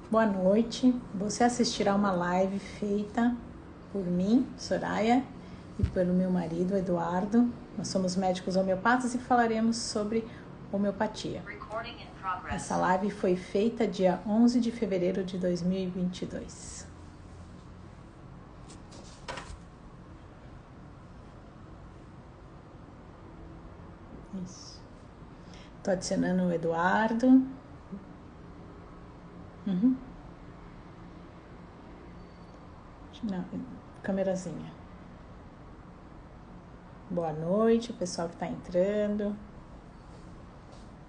Boa noite. Você assistirá uma live feita por mim, Soraya, e pelo meu marido, Eduardo. Nós somos médicos homeopatas e falaremos sobre homeopatia. Essa live foi feita dia 11 de fevereiro de 2022. Isso. Estou adicionando o Eduardo. Não, câmerazinha. Boa noite, o pessoal que está entrando.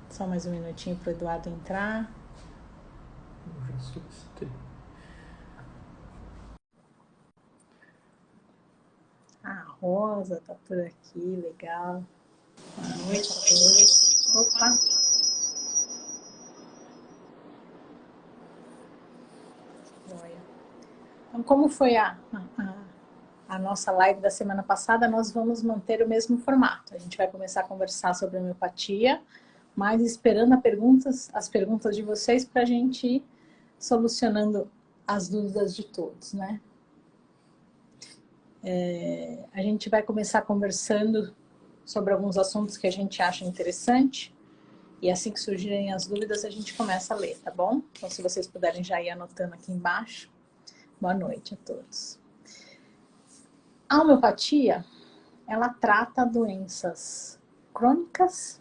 Só mais um minutinho para o Eduardo entrar. Eu já solicitei. A Rosa tá por aqui, legal. Boa noite a todos. Opa! Joia. Então, como foi a nossa live da semana passada, nós vamos manter o mesmo formato. A gente vai começar a conversar sobre homeopatia, mas esperando as perguntas de vocês para a gente ir solucionando as dúvidas de todos, né? A gente vai começar conversando sobre alguns assuntos que a gente acha interessante. E assim que surgirem as dúvidas, a gente começa a ler, tá bom? Então, se vocês puderem já ir anotando aqui embaixo. Boa noite a todos. A homeopatia, ela trata doenças crônicas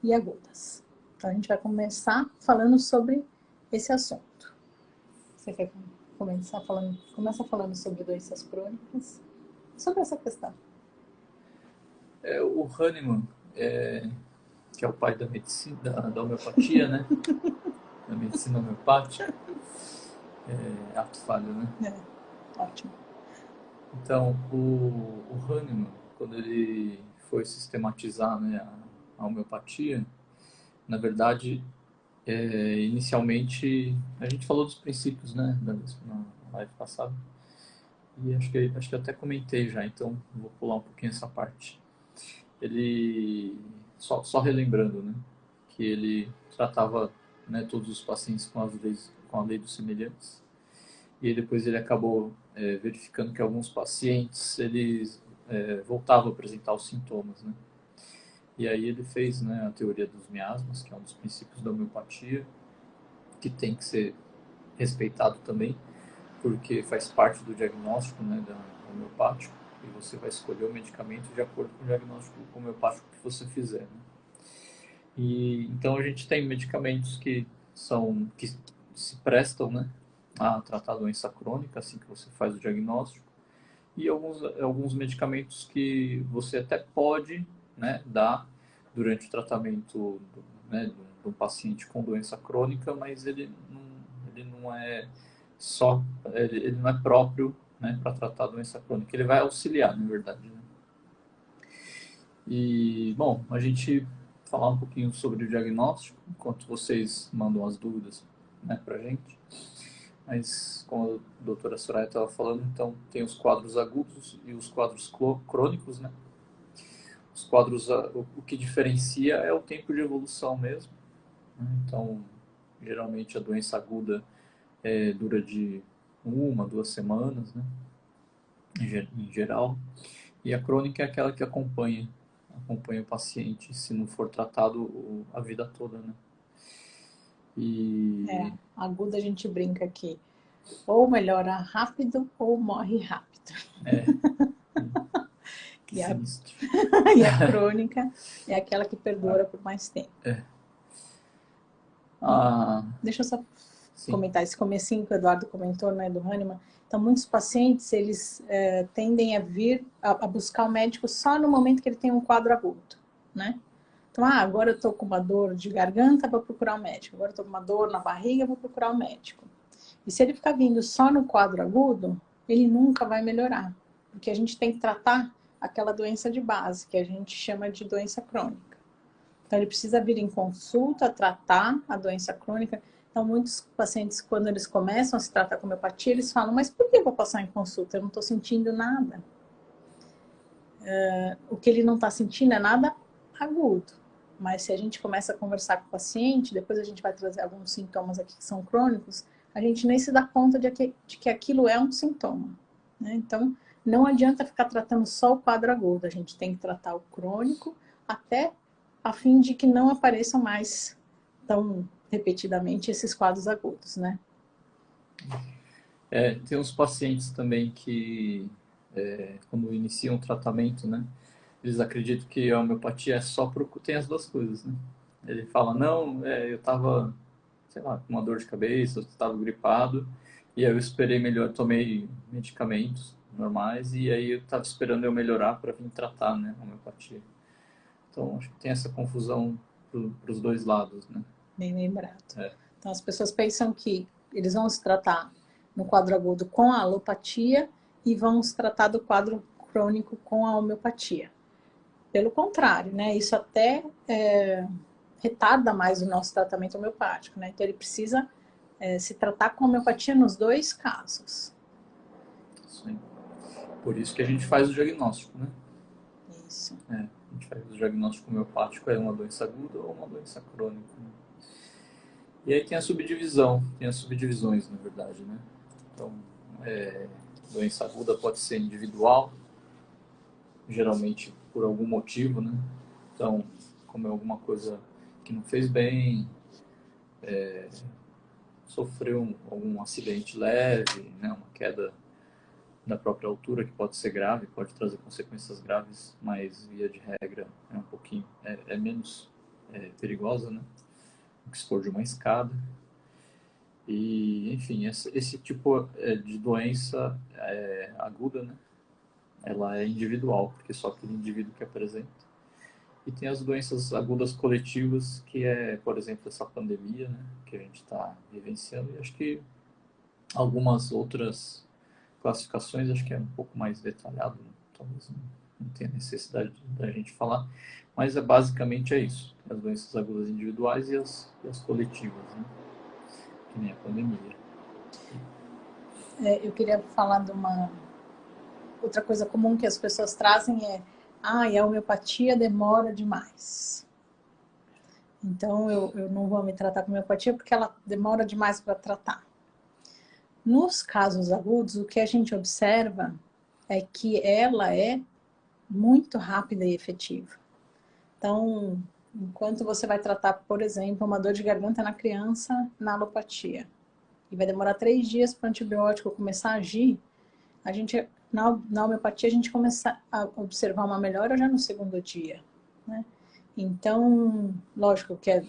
e agudas. Então, a gente vai começar falando sobre esse assunto. Você quer começar falando? Começa falando sobre doenças crônicas, sobre essa questão. O Hahnemann, que é o pai da medicina, da homeopatia, né? Da medicina homeopática. Ato falho, né? Ótimo. Então, o Hahnemann, quando ele foi sistematizar, né, a homeopatia, na verdade, inicialmente, a gente falou dos princípios, né, na live passada, e acho que até comentei já, então vou pular um pouquinho essa parte. Ele, só relembrando, né, que ele tratava, né, todos os pacientes com a lei dos semelhantes, e aí depois ele acabou verificando que alguns pacientes eles voltavam a apresentar os sintomas, né? E aí ele fez, né, a teoria dos miasmas, que é um dos princípios da homeopatia, que tem que ser respeitado também, porque faz parte do diagnóstico, né, da homeopático, e você vai escolher o medicamento de acordo com o diagnóstico homeopático que você fizer, né? E então a gente tem medicamentos que se prestam, né, a tratar a doença crônica assim que você faz o diagnóstico, e alguns medicamentos que você até pode, né, dar durante o tratamento né, de um paciente com doença crônica, mas ele não é só ele não é próprio, né, para tratar a doença crônica. Ele vai auxiliar, na verdade, né? E, bom, a gente falar um pouquinho sobre o diagnóstico, enquanto vocês mandam as dúvidas, né, para a gente. Mas, como a doutora Soraya estava falando, então tem os quadros agudos e os quadros crônicos, né? Os quadros, o que diferencia é o tempo de evolução mesmo, né? Então, geralmente a doença aguda dura de 1, 2 semanas, né? Em geral. E a crônica é aquela que acompanha o paciente, se não for tratado a vida toda, né? E Aguda a gente brinca aqui. Ou melhora rápido ou morre rápido. que sinistro. E a crônica é aquela que perdura por mais tempo. Deixa eu só comentar esse comecinho que o Eduardo comentou, né, do Hahnemann. Então, muitos pacientes, eles tendem a vir a buscar o médico só no momento que ele tem um quadro agudo, né? Então, agora eu tô com uma dor de garganta, vou procurar o médico. Agora eu tô com uma dor na barriga, vou procurar o médico. E se ele ficar vindo só no quadro agudo, ele nunca vai melhorar. Porque a gente tem que tratar aquela doença de base, que a gente chama de doença crônica. Então, ele precisa vir em consulta, tratar a doença crônica. Então, muitos pacientes, quando eles começam a se tratar com homeopatia, eles falam, mas por que eu vou passar em consulta? Eu não estou sentindo nada. O que ele não está sentindo é nada agudo. Mas se a gente começa a conversar com o paciente, depois a gente vai trazer alguns sintomas aqui que são crônicos, a gente nem se dá conta de que aquilo é um sintoma, né? Então, não adianta ficar tratando só o quadro agudo, a gente tem que tratar o crônico até a fim de que não apareçam mais tão repetidamente esses quadros agudos, né? Tem uns pacientes também que, quando iniciam o tratamento, né, eles acreditam que a homeopatia é só tem as duas coisas, né? Ele fala, não, eu tava, sei lá, com uma dor de cabeça, eu estava gripado, e aí eu esperei melhor, tomei medicamentos normais, e aí eu estava esperando eu melhorar para vir tratar, né, a homeopatia. Então, acho que tem essa confusão para os dois lados, né? Bem lembrado. Então, as pessoas pensam que eles vão se tratar no quadro agudo com a alopatia e vão se tratar do quadro crônico com a homeopatia. Pelo contrário, né? Isso até retarda mais o nosso tratamento homeopático, né? Então, ele precisa se tratar com homeopatia nos dois casos. Sim. Por isso que a gente faz o diagnóstico, né? Isso. A gente faz o diagnóstico homeopático, é uma doença aguda ou uma doença crônica, né? E aí tem a subdivisão, tem as subdivisões, na verdade, né? Então, doença aguda pode ser individual, geralmente por algum motivo, né? Então, como é alguma coisa que não fez bem, sofreu algum acidente leve, né? Uma queda da própria altura que pode ser grave, pode trazer consequências graves, mas via de regra é um pouquinho, menos perigosa, né? Do que se for de uma escada. E, enfim, esse tipo de doença aguda, né? Ela é individual, porque só aquele indivíduo que apresenta. E tem as doenças agudas coletivas, que é, por exemplo, essa pandemia, né? Que a gente está vivenciando. E acho que algumas outras classificações, acho que é um pouco mais detalhado, talvez não tenha necessidade da gente falar, mas basicamente é isso, as doenças agudas individuais e as coletivas, né? Que nem a pandemia. Eu queria falar de uma outra coisa comum que as pessoas trazem a homeopatia demora demais. Então, eu não vou me tratar com homeopatia porque ela demora demais para tratar. Nos casos agudos, o que a gente observa é que ela é muito rápida e efetiva. Então, enquanto você vai tratar, por exemplo, uma dor de garganta na criança na alopatia, e vai demorar 3 dias para o antibiótico começar a agir, a gente, na homeopatia, a gente começa a observar uma melhora já no segundo dia, né? Então, lógico que é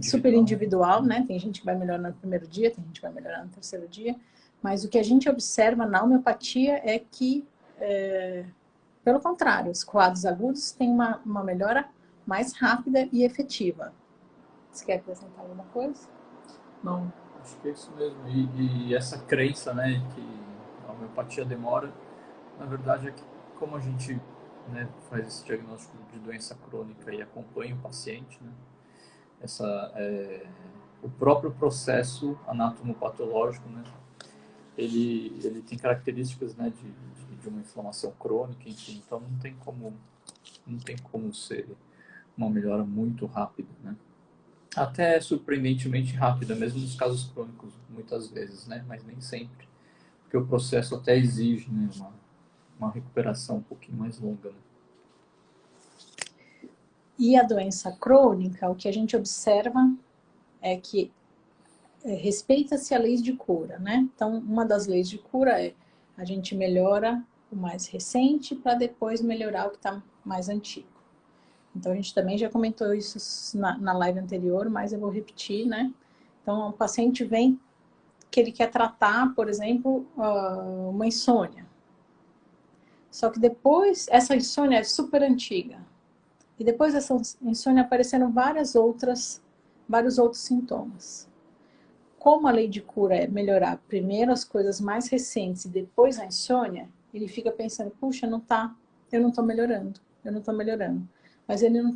super individual, né? Tem gente que vai melhorar no primeiro dia, tem gente que vai melhorar no terceiro dia, mas o que a gente observa na homeopatia é que, pelo contrário, os quadros agudos têm uma melhora mais rápida e efetiva. Você quer acrescentar alguma coisa? Não, acho que é isso mesmo. E essa crença, né, que a homeopatia demora, na verdade é que como a gente, né, faz esse diagnóstico de doença crônica e acompanha o paciente, né, o próprio processo anatomopatológico, né, ele tem características, né, de uma inflamação crônica, enfim, então não tem como ser uma melhora muito rápida, né? Até surpreendentemente rápida, mesmo nos casos crônicos, muitas vezes, né? Mas nem sempre, porque o processo até exige, né, uma recuperação um pouquinho mais longa, né? E a doença crônica, o que a gente observa é que respeita-se a lei de cura, né? Então, uma das leis de cura é a gente melhora o mais recente para depois melhorar o que está mais antigo. Então, a gente também já comentou isso na live anterior, mas eu vou repetir, né? Então, o paciente vem que ele quer tratar, por exemplo, uma insônia. Só que depois, essa insônia é super antiga. E depois dessa insônia apareceram vários outros sintomas. Como a lei de cura é melhorar primeiro as coisas mais recentes e depois a insônia, ele fica pensando, puxa, eu não estou melhorando. Mas ele não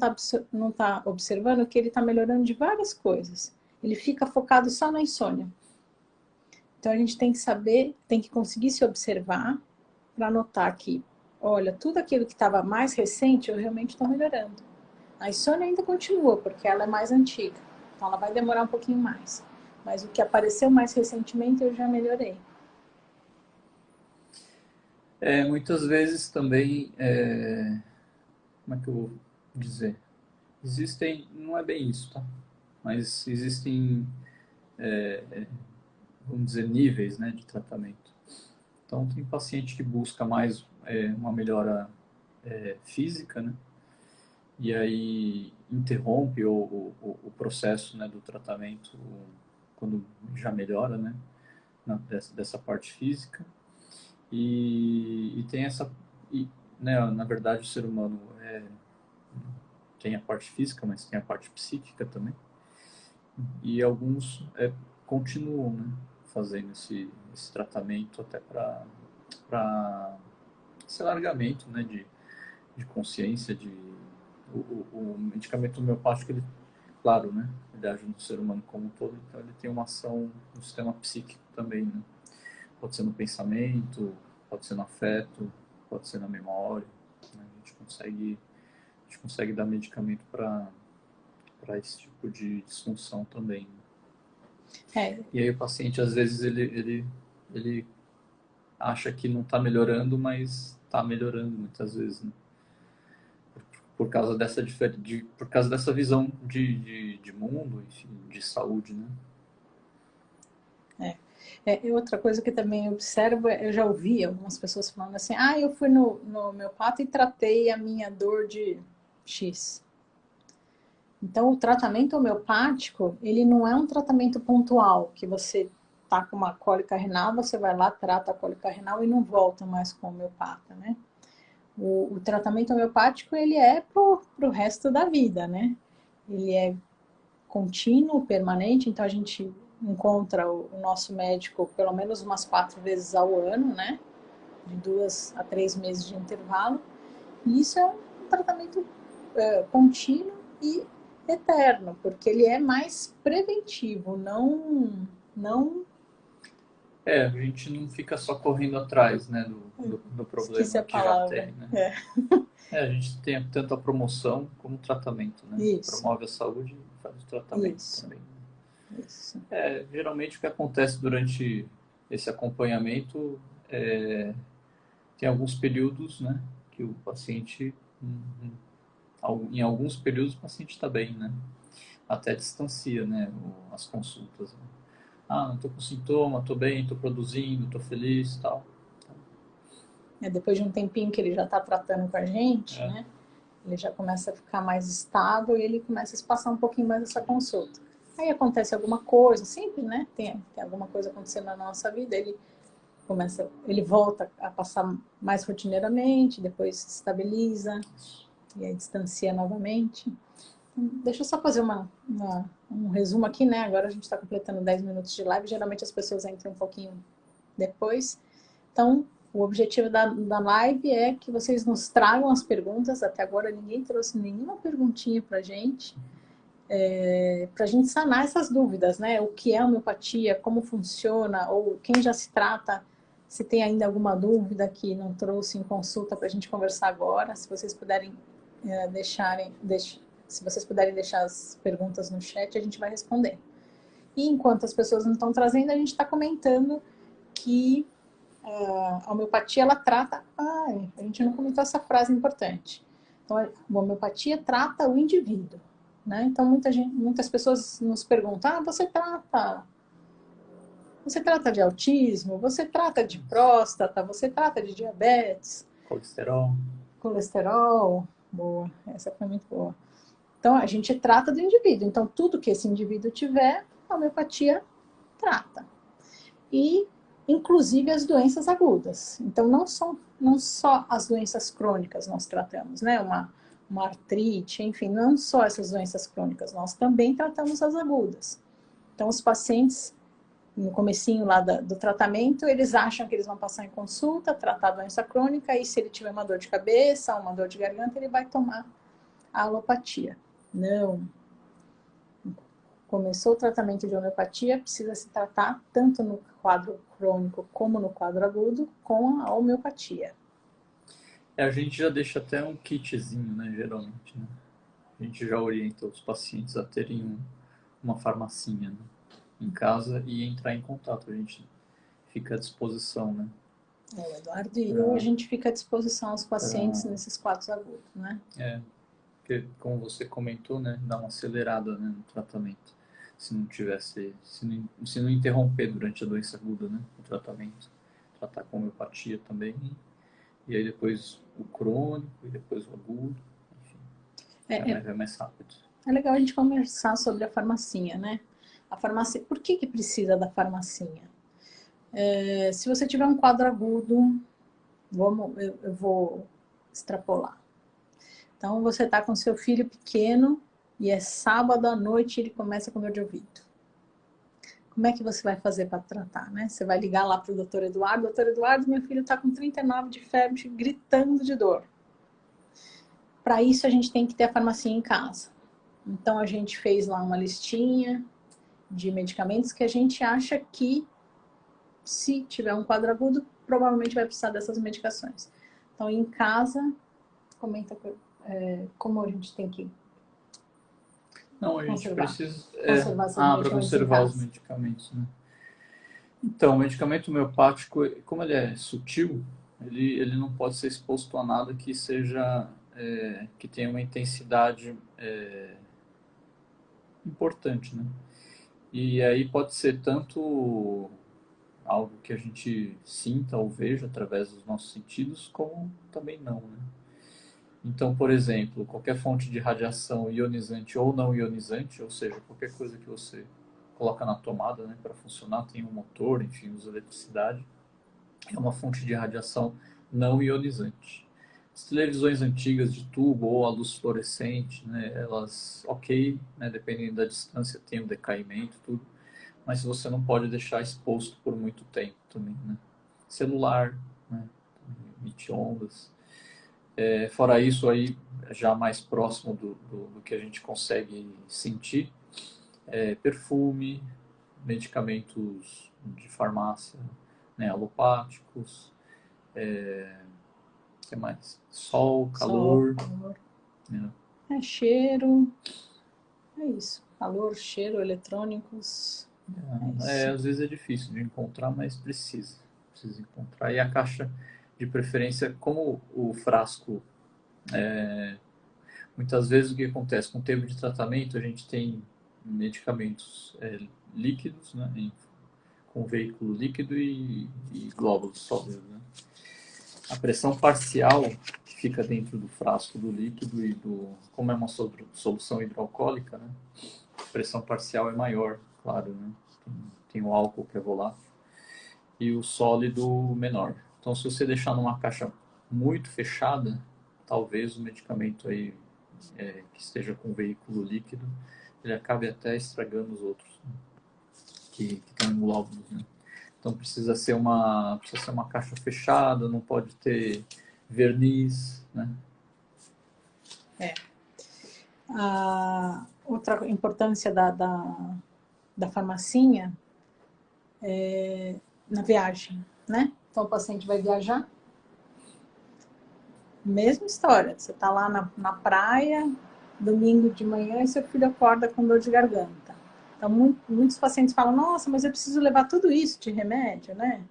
tá observando que ele está melhorando de várias coisas. Ele fica focado só na insônia. Então a gente tem que saber, tem que conseguir se observar para notar que, olha, tudo aquilo que estava mais recente eu realmente estou melhorando. A insônia ainda continua, porque ela é mais antiga. Então ela vai demorar um pouquinho mais. Mas o que apareceu mais recentemente eu já melhorei. Muitas vezes também, como é que eu vou dizer? Existem, não é bem isso, tá? Mas existem, vamos dizer, níveis, né, de tratamento. Então, tem paciente que busca mais uma melhora física, né? E aí interrompe o processo, né, do tratamento quando já melhora, né, dessa parte física. E tem essa, né, na verdade o ser humano tem a parte física, mas tem a parte psíquica também. E alguns continuam, né, fazendo esse tratamento até para esse alargamento, né, de consciência, o medicamento homeopático, ele, claro, né, ele age no ser humano como um todo, então ele tem uma ação no sistema psíquico também, né? Pode ser no pensamento, pode ser no afeto, pode ser na memória, né? A gente consegue dar medicamento para esse tipo de disfunção também, né? E aí o paciente, às vezes, ele acha que não está melhorando, mas está melhorando muitas vezes, né? Por causa dessa visão de mundo, enfim, de saúde, né? E outra coisa que também observo, eu já ouvi algumas pessoas falando assim, eu fui no homeopata e tratei a minha dor de X. Então, o tratamento homeopático, ele não é um tratamento pontual, que você tá com uma cólica renal, você vai lá, trata a cólica renal e não volta mais com o homeopata, né? O tratamento homeopático, ele é pro resto da vida, né? Ele é contínuo, permanente, então a gente encontra o nosso médico pelo menos umas 4 vezes ao ano, né? De 2 a 3 meses de intervalo. E isso é um tratamento contínuo e eterno, porque ele é mais preventivo, não A gente não fica só correndo atrás, né, do esqueci problema a que já palavra. tem, né? A gente tem tanto a promoção como o tratamento, né? Isso. Promove a saúde e faz o tratamento Isso. também. Isso. Geralmente o que acontece durante esse acompanhamento tem alguns períodos, né, que o paciente, em alguns períodos o paciente está bem, né? Até distancia, né, as consultas, né? Não estou com sintoma, estou bem, estou produzindo, estou feliz e tal. Depois de um tempinho que ele já está tratando com a gente, né? Ele já começa a ficar mais estável e ele começa a espaçar um pouquinho mais essa consulta. Aí acontece alguma coisa, sempre, né? Tem alguma coisa acontecendo na nossa vida, ele volta a passar mais rotineiramente, depois se estabiliza e aí distancia novamente. Deixa eu só fazer um resumo aqui, né? Agora a gente está completando 10 minutos de live, geralmente as pessoas entram um pouquinho depois. Então, o objetivo da live é que vocês nos tragam as perguntas. Até agora ninguém trouxe nenhuma perguntinha para gente sanar essas dúvidas, né? O que é homeopatia, como funciona, ou quem já se trata, se tem ainda alguma dúvida que não trouxe em consulta para a gente conversar agora. Se vocês puderem se vocês puderem deixar as perguntas no chat, a gente vai responder. E enquanto as pessoas não estão trazendo, a gente está comentando que a homeopatia, ela trata... a gente não comentou essa frase importante. Então, a homeopatia trata o indivíduo, né? Então, muitas pessoas nos perguntam, você trata de autismo, você trata de próstata, você trata de diabetes... Colesterol, boa, essa foi muito boa. Então, a gente trata do indivíduo. Então, tudo que esse indivíduo tiver, a homeopatia trata. E, inclusive, as doenças agudas. Então, não só as doenças crônicas nós tratamos, né? Uma artrite, enfim, não só essas doenças crônicas, nós também tratamos as agudas. Então, os pacientes, no comecinho lá do tratamento, eles acham que eles vão passar em consulta, tratar a doença crônica, e se ele tiver uma dor de cabeça, uma dor de garganta, ele vai tomar a alopatia. Não. Começou o tratamento de homeopatia, precisa se tratar tanto no quadro crônico como no quadro agudo com a homeopatia. A gente já deixa até um kitzinho, né, geralmente, né? A gente já orienta os pacientes a terem uma farmacinha, né? em casa e entrar em contato. A gente fica à disposição, né? O Eduardo e eu, a gente fica à disposição aos pacientes nesses quadros agudos, né? Porque, como você comentou, né, dá uma acelerada, né, no tratamento. Se não tivesse, se não interromper durante a doença aguda, né, o tratamento. Tratar com homeopatia também. E aí depois o crônico, e depois o agudo. Enfim, é mais rápido. É legal a gente conversar sobre a farmacinha, né? A farmácia, por que precisa da farmacinha? Se você tiver um quadro agudo, eu vou extrapolar. Então, você está com seu filho pequeno e é sábado à noite e ele começa com dor de ouvido. Como é que você vai fazer para tratar, né? Você vai ligar lá para o doutor Eduardo. Doutor Eduardo, meu filho está com 39 de febre, gritando de dor. Para isso, a gente tem que ter a farmacinha em casa. Então, a gente fez lá uma listinha de medicamentos que a gente acha que, se tiver um quadro agudo, provavelmente vai precisar dessas medicações. Então, em casa, comenta como a gente tem que Não, a gente conservar. precisa para conservar os medicamentos, né? Então, o medicamento homeopático, como ele é sutil, ele não pode ser exposto a nada que seja que tenha uma intensidade importante, né? E aí pode ser tanto algo que a gente sinta ou veja através dos nossos sentidos, como também não, né? Então, por exemplo, qualquer fonte de radiação ionizante ou não ionizante, ou seja, qualquer coisa que você coloca na tomada, né, para funcionar, tem um motor, enfim, usa eletricidade, é uma fonte de radiação não ionizante. As televisões antigas de tubo ou a luz fluorescente, né, elas, ok, né, dependendo da distância, tem o decaimento, tudo, mas você não pode deixar exposto por muito tempo também, né? Celular, né, emite ondas. Fora isso, aí, já mais próximo do que a gente consegue sentir, perfume, medicamentos de farmácia, né, alopáticos, que mais? Sol, calor. Né? Cheiro. É isso. Calor, cheiro, eletrônicos. Às vezes é difícil de encontrar, mas precisa encontrar. E a caixa, de preferência, como o frasco, muitas vezes o que acontece com o tempo de tratamento, a gente tem medicamentos líquidos, né, com veículo líquido e glóbulos sólidos, né? A pressão parcial que fica dentro do frasco do líquido e como é uma solução hidroalcoólica, né? A pressão parcial é maior, claro, né? Tem o álcool que é volátil e o sólido menor. Então, se você deixar numa caixa muito fechada, talvez o medicamento aí que esteja com veículo líquido, ele acabe até estragando os outros, né? que estão em glóbulos, né? Então precisa ser uma caixa fechada, não pode ter verniz, né? A outra importância da farmacinha é na viagem, né? Então o paciente vai viajar, mesma história. Você está lá na praia, domingo de manhã, e seu filho acorda com dor de garganta. Então muitos pacientes falam, nossa, mas eu preciso levar tudo isso de remédio, né?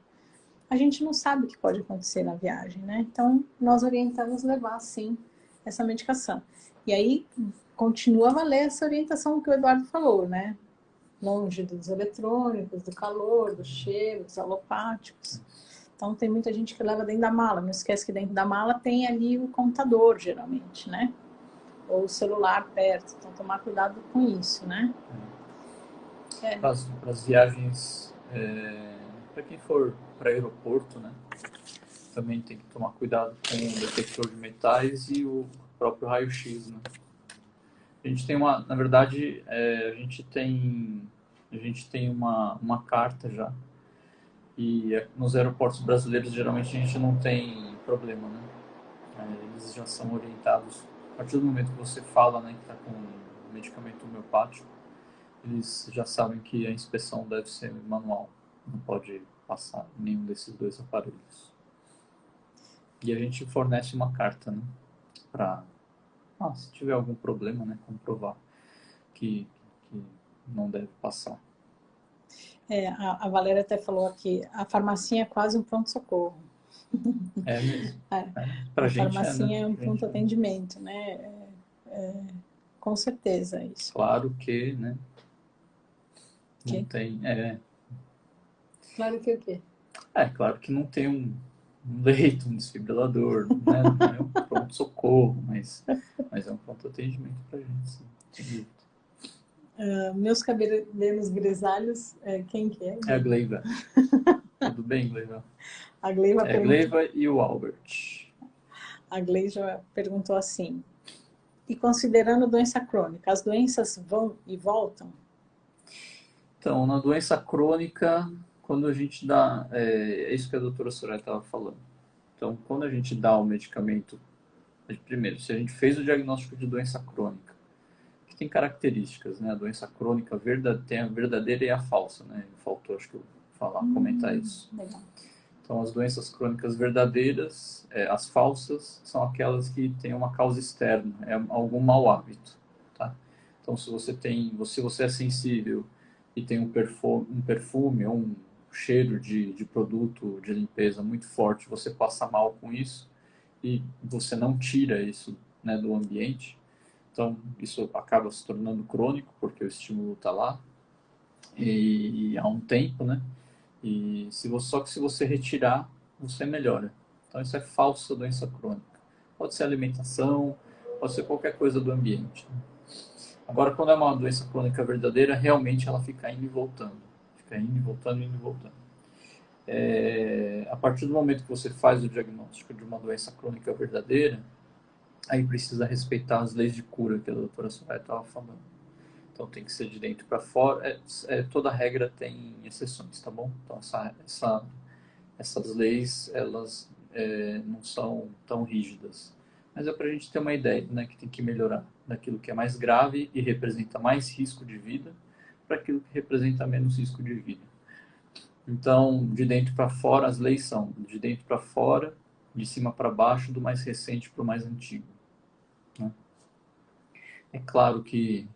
A gente não sabe o que pode acontecer na viagem, né? Então, nós orientamos levar, sim, essa medicação. E aí, continua a valer essa orientação que o Eduardo falou, né? Longe dos eletrônicos, do calor, do cheiro, dos alopáticos. Então, tem muita gente que leva dentro da mala. Não esquece que dentro da mala tem ali o computador, geralmente, né? Ou o celular perto. Então, tomar cuidado com isso, né? Para as viagens, para quem for para aeroporto, né? Também tem que tomar cuidado com o detector de metais e o próprio raio-x, né? A gente tem na verdade, a gente tem uma carta já. E nos aeroportos brasileiros, geralmente, a gente não tem problema, né? Eles já são orientados. A partir do momento que você fala, né, que está com um medicamento homeopático, eles já sabem que a inspeção deve ser manual. Não pode passar nenhum desses dois aparelhos. E a gente fornece uma carta, né? Para, se tiver algum problema, né, comprovar que não deve passar. A Valéria até falou aqui, a farmacinha é quase um pronto-socorro. É mesmo. A gente farmacinha né? é um pronto-atendimento, né? Com certeza, isso. Claro que, né? Não tem. Claro que o quê? Claro que não tem um leito, um desfibrilador, né? Não é um pronto-socorro, mas é um pronto-atendimento pra gente, sim. Sem dúvida. Meus cabelos grisalhos, quem que é? É a Gleiva. Tudo bem, Gleiva? A Gleiva É a Gleiva e o Albert. A Gleiva perguntou assim, e considerando doença crônica, as doenças vão e voltam? Então, na doença crônica, quando a gente dá... É isso que a doutora Soraya estava falando. Então, quando a gente dá o medicamento... Primeiro, se a gente fez o diagnóstico de doença crônica, que tem características, né? A doença crônica tem a verdadeira e a falsa, né? Faltou, acho que eu comentar isso. Legal. Então, as doenças crônicas verdadeiras, as falsas, são aquelas que têm uma causa externa, é algum mau hábito, tá? Então, se você é sensível e tem um perfume ou um cheiro de produto de limpeza muito forte, você passa mal com isso e você não tira isso, né, do ambiente, então isso acaba se tornando crônico porque o estímulo está lá e há um tempo, né? Só que se você retirar, você melhora. Então isso é falsa doença crônica. Pode ser alimentação, pode ser qualquer coisa do ambiente. Agora, quando é uma doença crônica verdadeira, realmente ela fica indo e voltando. Fica indo e voltando, indo e voltando. A partir do momento que você faz o diagnóstico de uma doença crônica verdadeira, aí precisa respeitar as leis de cura que a doutora Soraya estava falando. Então tem que ser de dentro para fora. Toda regra tem exceções, tá bom? Então essas leis, elas não são tão rígidas. Mas é para a gente ter uma ideia, né, que tem que melhorar daquilo que é mais grave e representa mais risco de vida para aquilo que representa menos risco de vida. Então, de dentro para fora, as leis são de dentro para fora, de cima para baixo, do mais recente para o mais antigo. Né? É claro que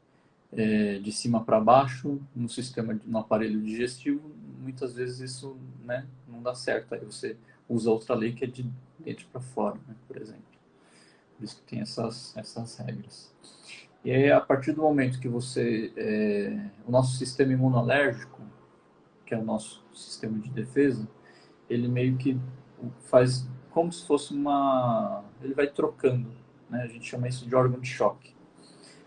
de cima para baixo, no aparelho digestivo, muitas vezes isso, né, não dá certo. Aí você usa outra lei que é de dentro para fora, né, por exemplo. Por isso que tem essas regras. E aí, a partir do momento que o nosso sistema imunológico, que é o nosso sistema de defesa, ele meio que faz como se fosse ele vai trocando, né? A gente chama isso de órgão de choque.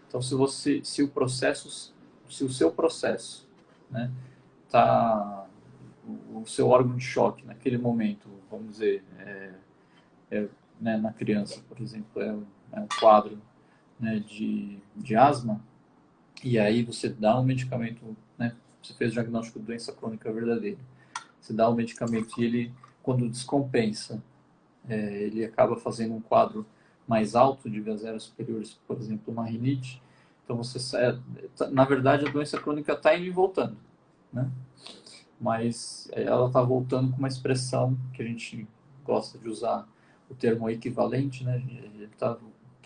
Então, se o seu processo, né, o seu órgão de choque naquele momento, vamos dizer, né, na criança, por exemplo, é um quadro, né, de asma, e aí você dá um medicamento, né, você fez o diagnóstico de doença crônica verdadeira, você dá um medicamento e ele, quando descompensa, ele acaba fazendo um quadro mais alto de vias aéreas superiores, por exemplo, uma rinite. Então, na verdade, a doença crônica está indo e voltando, né? Mas ela está voltando com uma expressão que a gente gosta de usar o termo equivalente, né? Ele está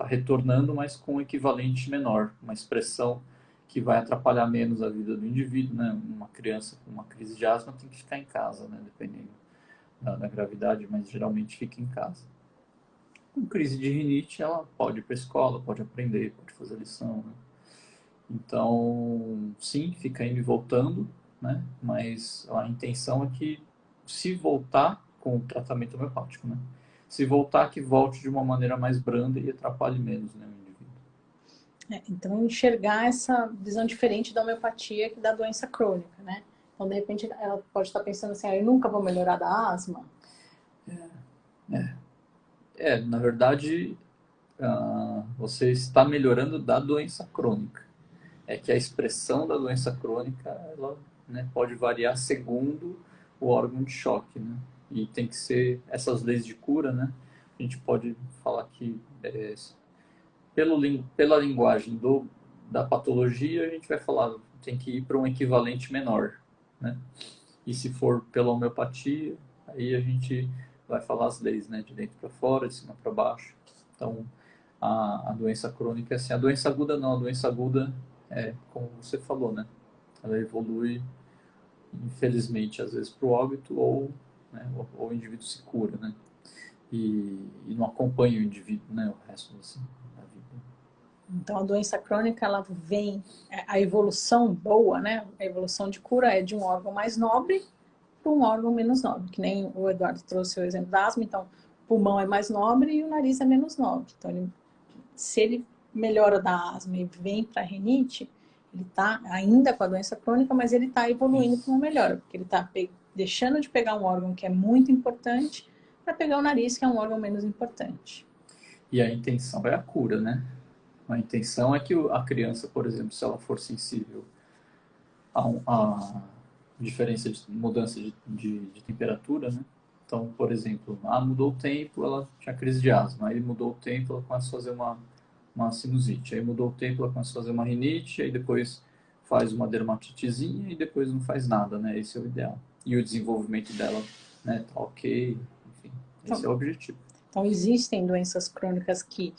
retornando, mas com um equivalente menor, uma expressão que vai atrapalhar menos a vida do indivíduo, né? Uma criança com uma crise de asma tem que ficar em casa, né? Dependendo da gravidade, mas geralmente fica em casa. Com crise de rinite, ela pode ir para a escola, pode aprender, pode fazer lição, né? Então, sim, fica indo e voltando, né? Mas a intenção é que, se voltar com o tratamento homeopático, né? Se voltar, que volte de uma maneira mais branda e atrapalhe menos, né, o indivíduo. Então, enxergar essa visão diferente da homeopatia que da doença crônica, né? Então, de repente, ela pode estar pensando assim, eu nunca vou melhorar da asma. Na verdade, você está melhorando da doença crônica. É que a expressão da doença crônica, ela, né, pode variar segundo o órgão de choque, né? E tem que ser essas leis de cura, né? A gente pode falar que pela linguagem da patologia, a gente vai falar tem que ir para um equivalente menor, né? E se for pela homeopatia, aí a gente vai falar as leis, né? De dentro para fora, de cima para baixo. Então, a doença crônica é assim. A doença aguda não, a doença aguda como você falou, né? Ela evolui infelizmente, às vezes para o óbito ou, né, ou o indivíduo se cura, né? E não acompanha o indivíduo, né, o resto assim, da vida. Então, a doença crônica, ela vem, a evolução boa, né? A evolução de cura é de um órgão mais nobre para um órgão menos nobre, que nem o Eduardo trouxe o exemplo da asma. Então, o pulmão é mais nobre e o nariz é menos nobre. Então, se ele melhora da asma e vem para a rinite, ele está ainda com a doença crônica, mas ele está evoluindo para uma melhora, porque ele está deixando de pegar um órgão que é muito importante para pegar o nariz, que é um órgão menos importante. E a intenção é a cura, né? A intenção é que a criança, por exemplo, se ela for sensível a diferença de mudança de temperatura, né? Então, por exemplo, mudou o tempo, ela tinha crise de asma. Aí mudou o tempo, ela começa a fazer uma sinusite. Aí mudou o tempo, ela começa a fazer uma rinite. Aí depois faz uma dermatitezinha e depois não faz nada, né? Esse é o ideal. E o desenvolvimento dela, né, tá ok. Enfim, esse é o objetivo. Então, existem doenças crônicas que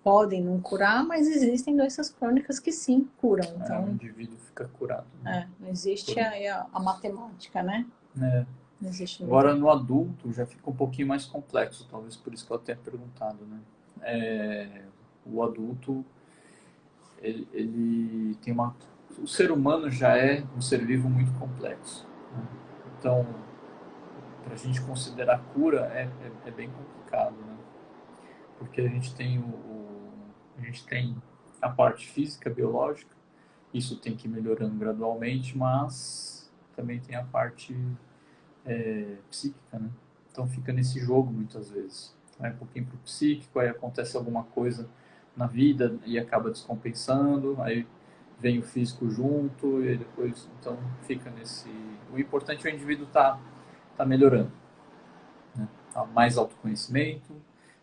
podem não curar, mas existem doenças crônicas que sim curam. Então, o indivíduo fica curado. Né? Não existe a matemática, né? Não existe agora, no adulto, já fica um pouquinho mais complexo, talvez por isso que eu tenha perguntado, né? O adulto, ele tem uma... O ser humano já é um ser vivo muito complexo. Né? Então, para a gente considerar cura é bem complicado, né? Porque a gente tem a parte física, biológica, isso tem que ir melhorando gradualmente, mas também tem a parte psíquica, né? Então fica nesse jogo muitas vezes. Vai um pouquinho pro psíquico, aí acontece alguma coisa na vida e acaba descompensando, aí vem o físico junto e depois, então fica nesse... O importante é o indivíduo tá melhorando, né? Mais autoconhecimento,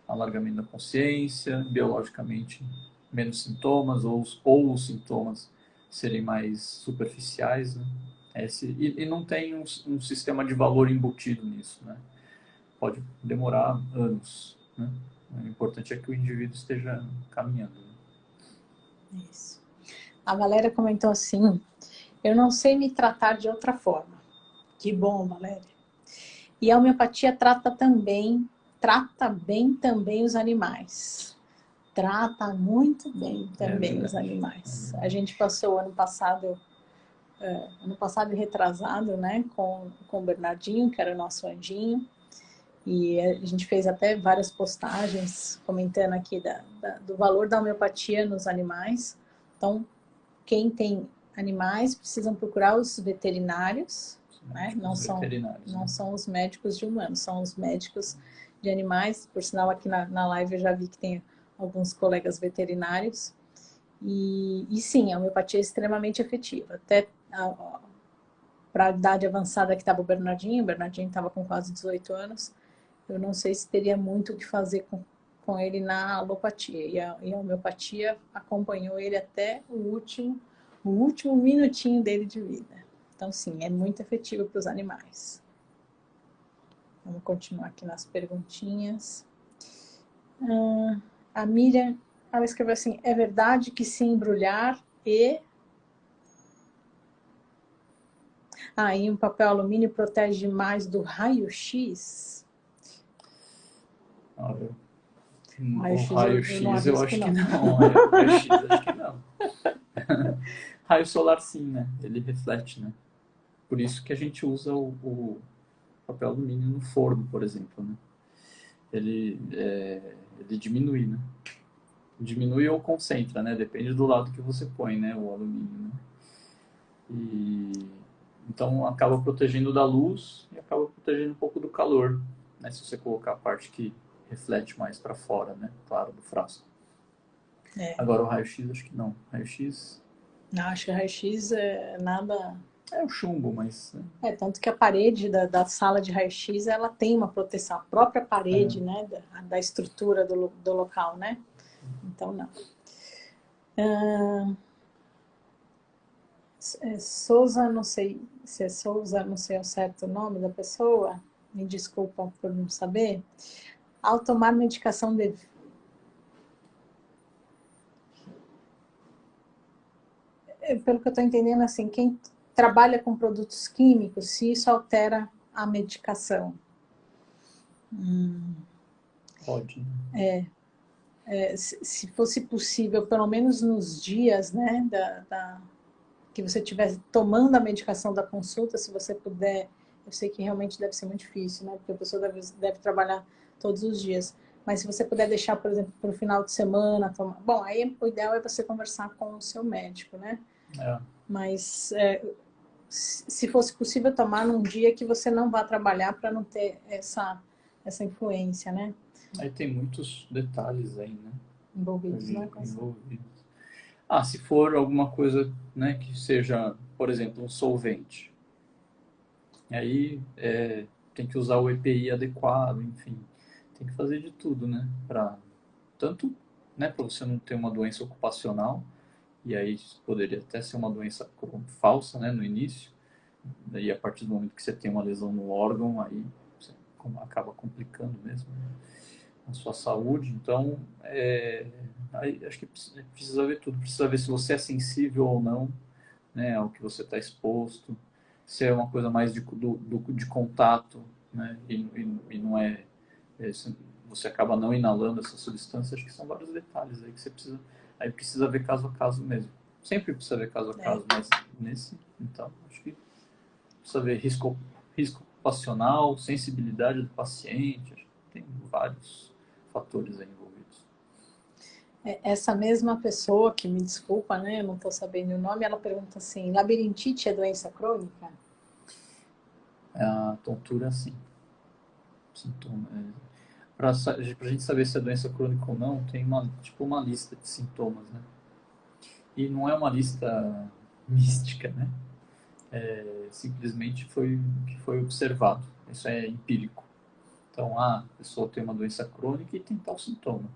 alargamento da consciência, biologicamente menos sintomas ou os sintomas serem mais superficiais, né? E não tem um sistema de valor embutido nisso, né? Pode demorar anos, né? O importante é que o indivíduo esteja caminhando. Né? Isso. A Valéria comentou assim: eu não sei me tratar de outra forma. Que bom, Valéria. E a homeopatia trata bem também os animais. Trata muito bem também os animais. A gente passou ano passado e retrasado, né, com o Bernardinho, que era o nosso anjinho, e a gente fez até várias postagens comentando aqui do valor da homeopatia nos animais. Então, quem tem animais precisam procurar os veterinários, né? Não são os médicos de humanos, são os médicos de animais. Por sinal, aqui na live eu já vi que tem alguns colegas veterinários. E sim, a homeopatia é extremamente efetiva. Até para a idade avançada que estava o Bernardinho estava com quase 18 anos, eu não sei se teria muito o que fazer com ele na alopatia. E a homeopatia acompanhou ele até o último minutinho dele de vida. Então, sim, é muito efetivo para os animais. Vamos continuar aqui nas perguntinhas. A Miriam, ela escreveu assim: é verdade que se embrulhar e um papel alumínio protege mais do raio-x? O raio-x eu acho que não. Raio-x acho que não. Raio solar sim, né? Ele reflete, né? Por isso que a gente usa o papel alumínio no forno, por exemplo, né? Ele diminui, né? Diminui ou concentra, né? Depende do lado que você põe, né? O alumínio, né? Então acaba protegendo da luz e acaba protegendo um pouco do calor, né? Se você colocar a parte que reflete mais para fora, né? Claro, do frasco. Agora o raio-x acho que não. Raio-x... Não, acho que o raio-x é nada... É o chumbo, mas... tanto que a parede da sala de raio-x, ela tem uma proteção. A própria parede, né? Da estrutura do local, né? Então, não. Souza, não sei se é Souza, não sei o certo nome da pessoa. Me desculpa por não saber. Ao tomar medicação pelo que eu estou entendendo, assim, quem trabalha com produtos químicos, se isso altera a medicação. Pode. Se fosse possível, pelo menos nos dias, né, que você estiver tomando a medicação da consulta, se você puder, eu sei que realmente deve ser muito difícil, né, porque a pessoa deve trabalhar todos os dias, mas se você puder deixar, por exemplo, para o final de semana, bom, aí o ideal é você conversar com o seu médico, né, mas se fosse possível tomar num dia que você não vá trabalhar para não ter essa influência, né. Aí tem muitos detalhes aí, né? Envolvidos, né? Envolvidos. Se for alguma coisa, né, que seja, por exemplo, um solvente. Aí tem que usar o EPI adequado, enfim. Tem que fazer de tudo, né? Tanto, né, para você não ter uma doença ocupacional, e aí poderia até ser uma doença falsa, né, no início. E a partir do momento que você tem uma lesão no órgão, aí você acaba complicando mesmo, né, a sua saúde. Então, aí acho que precisa ver tudo. Precisa ver se você é sensível ou não, né, ao que você está exposto. Se é uma coisa mais de contato, né, e não você acaba não inalando essa substância. Acho que são vários detalhes aí que você precisa ver caso a caso mesmo. Sempre precisa ver caso a caso, mas então, acho que precisa ver risco ocupacional, sensibilidade do paciente. Acho que tem vários fatores aí envolvidos. Essa mesma pessoa, que me desculpa, né, eu não estou sabendo o nome, ela pergunta assim, labirintite é doença crônica? A tontura, sim. Sintoma. Para a gente saber se é doença crônica ou não, tem uma lista de sintomas, né? E não é uma lista mística, né? Simplesmente foi o que foi observado. Isso é empírico. Então, a pessoa tem uma doença crônica e tem tal sintoma.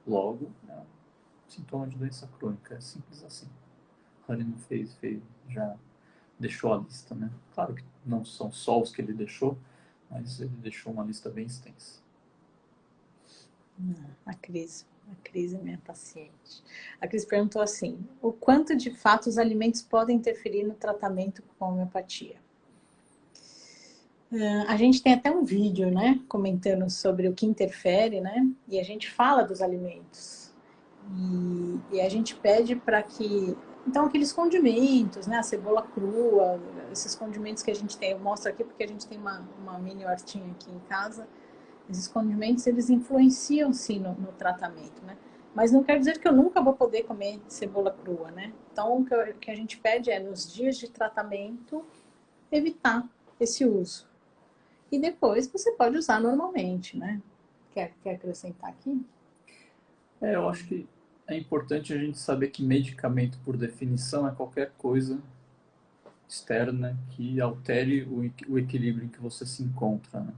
Logo, é um sintoma de doença crônica. É simples assim. Hahnemann já deixou a lista, né? Claro que não são só os que ele deixou, mas ele deixou uma lista bem extensa. A Cris é minha paciente. A Cris perguntou assim, o quanto de fato os alimentos podem interferir no tratamento com homeopatia? A gente tem até um vídeo, né, comentando sobre o que interfere, né, e a gente fala dos alimentos. E a gente pede para que, então, aqueles condimentos, né, a cebola crua, esses condimentos que a gente tem, eu mostro aqui porque a gente tem uma mini hortinha aqui em casa, esses condimentos, eles influenciam sim no tratamento, né, mas não quer dizer que eu nunca vou poder comer cebola crua, né, então o que a gente pede é, nos dias de tratamento, evitar esse uso. E depois você pode usar normalmente, né? Quer acrescentar aqui? Eu acho que é importante a gente saber que medicamento, por definição, é qualquer coisa externa que altere o equilíbrio em que você se encontra, né?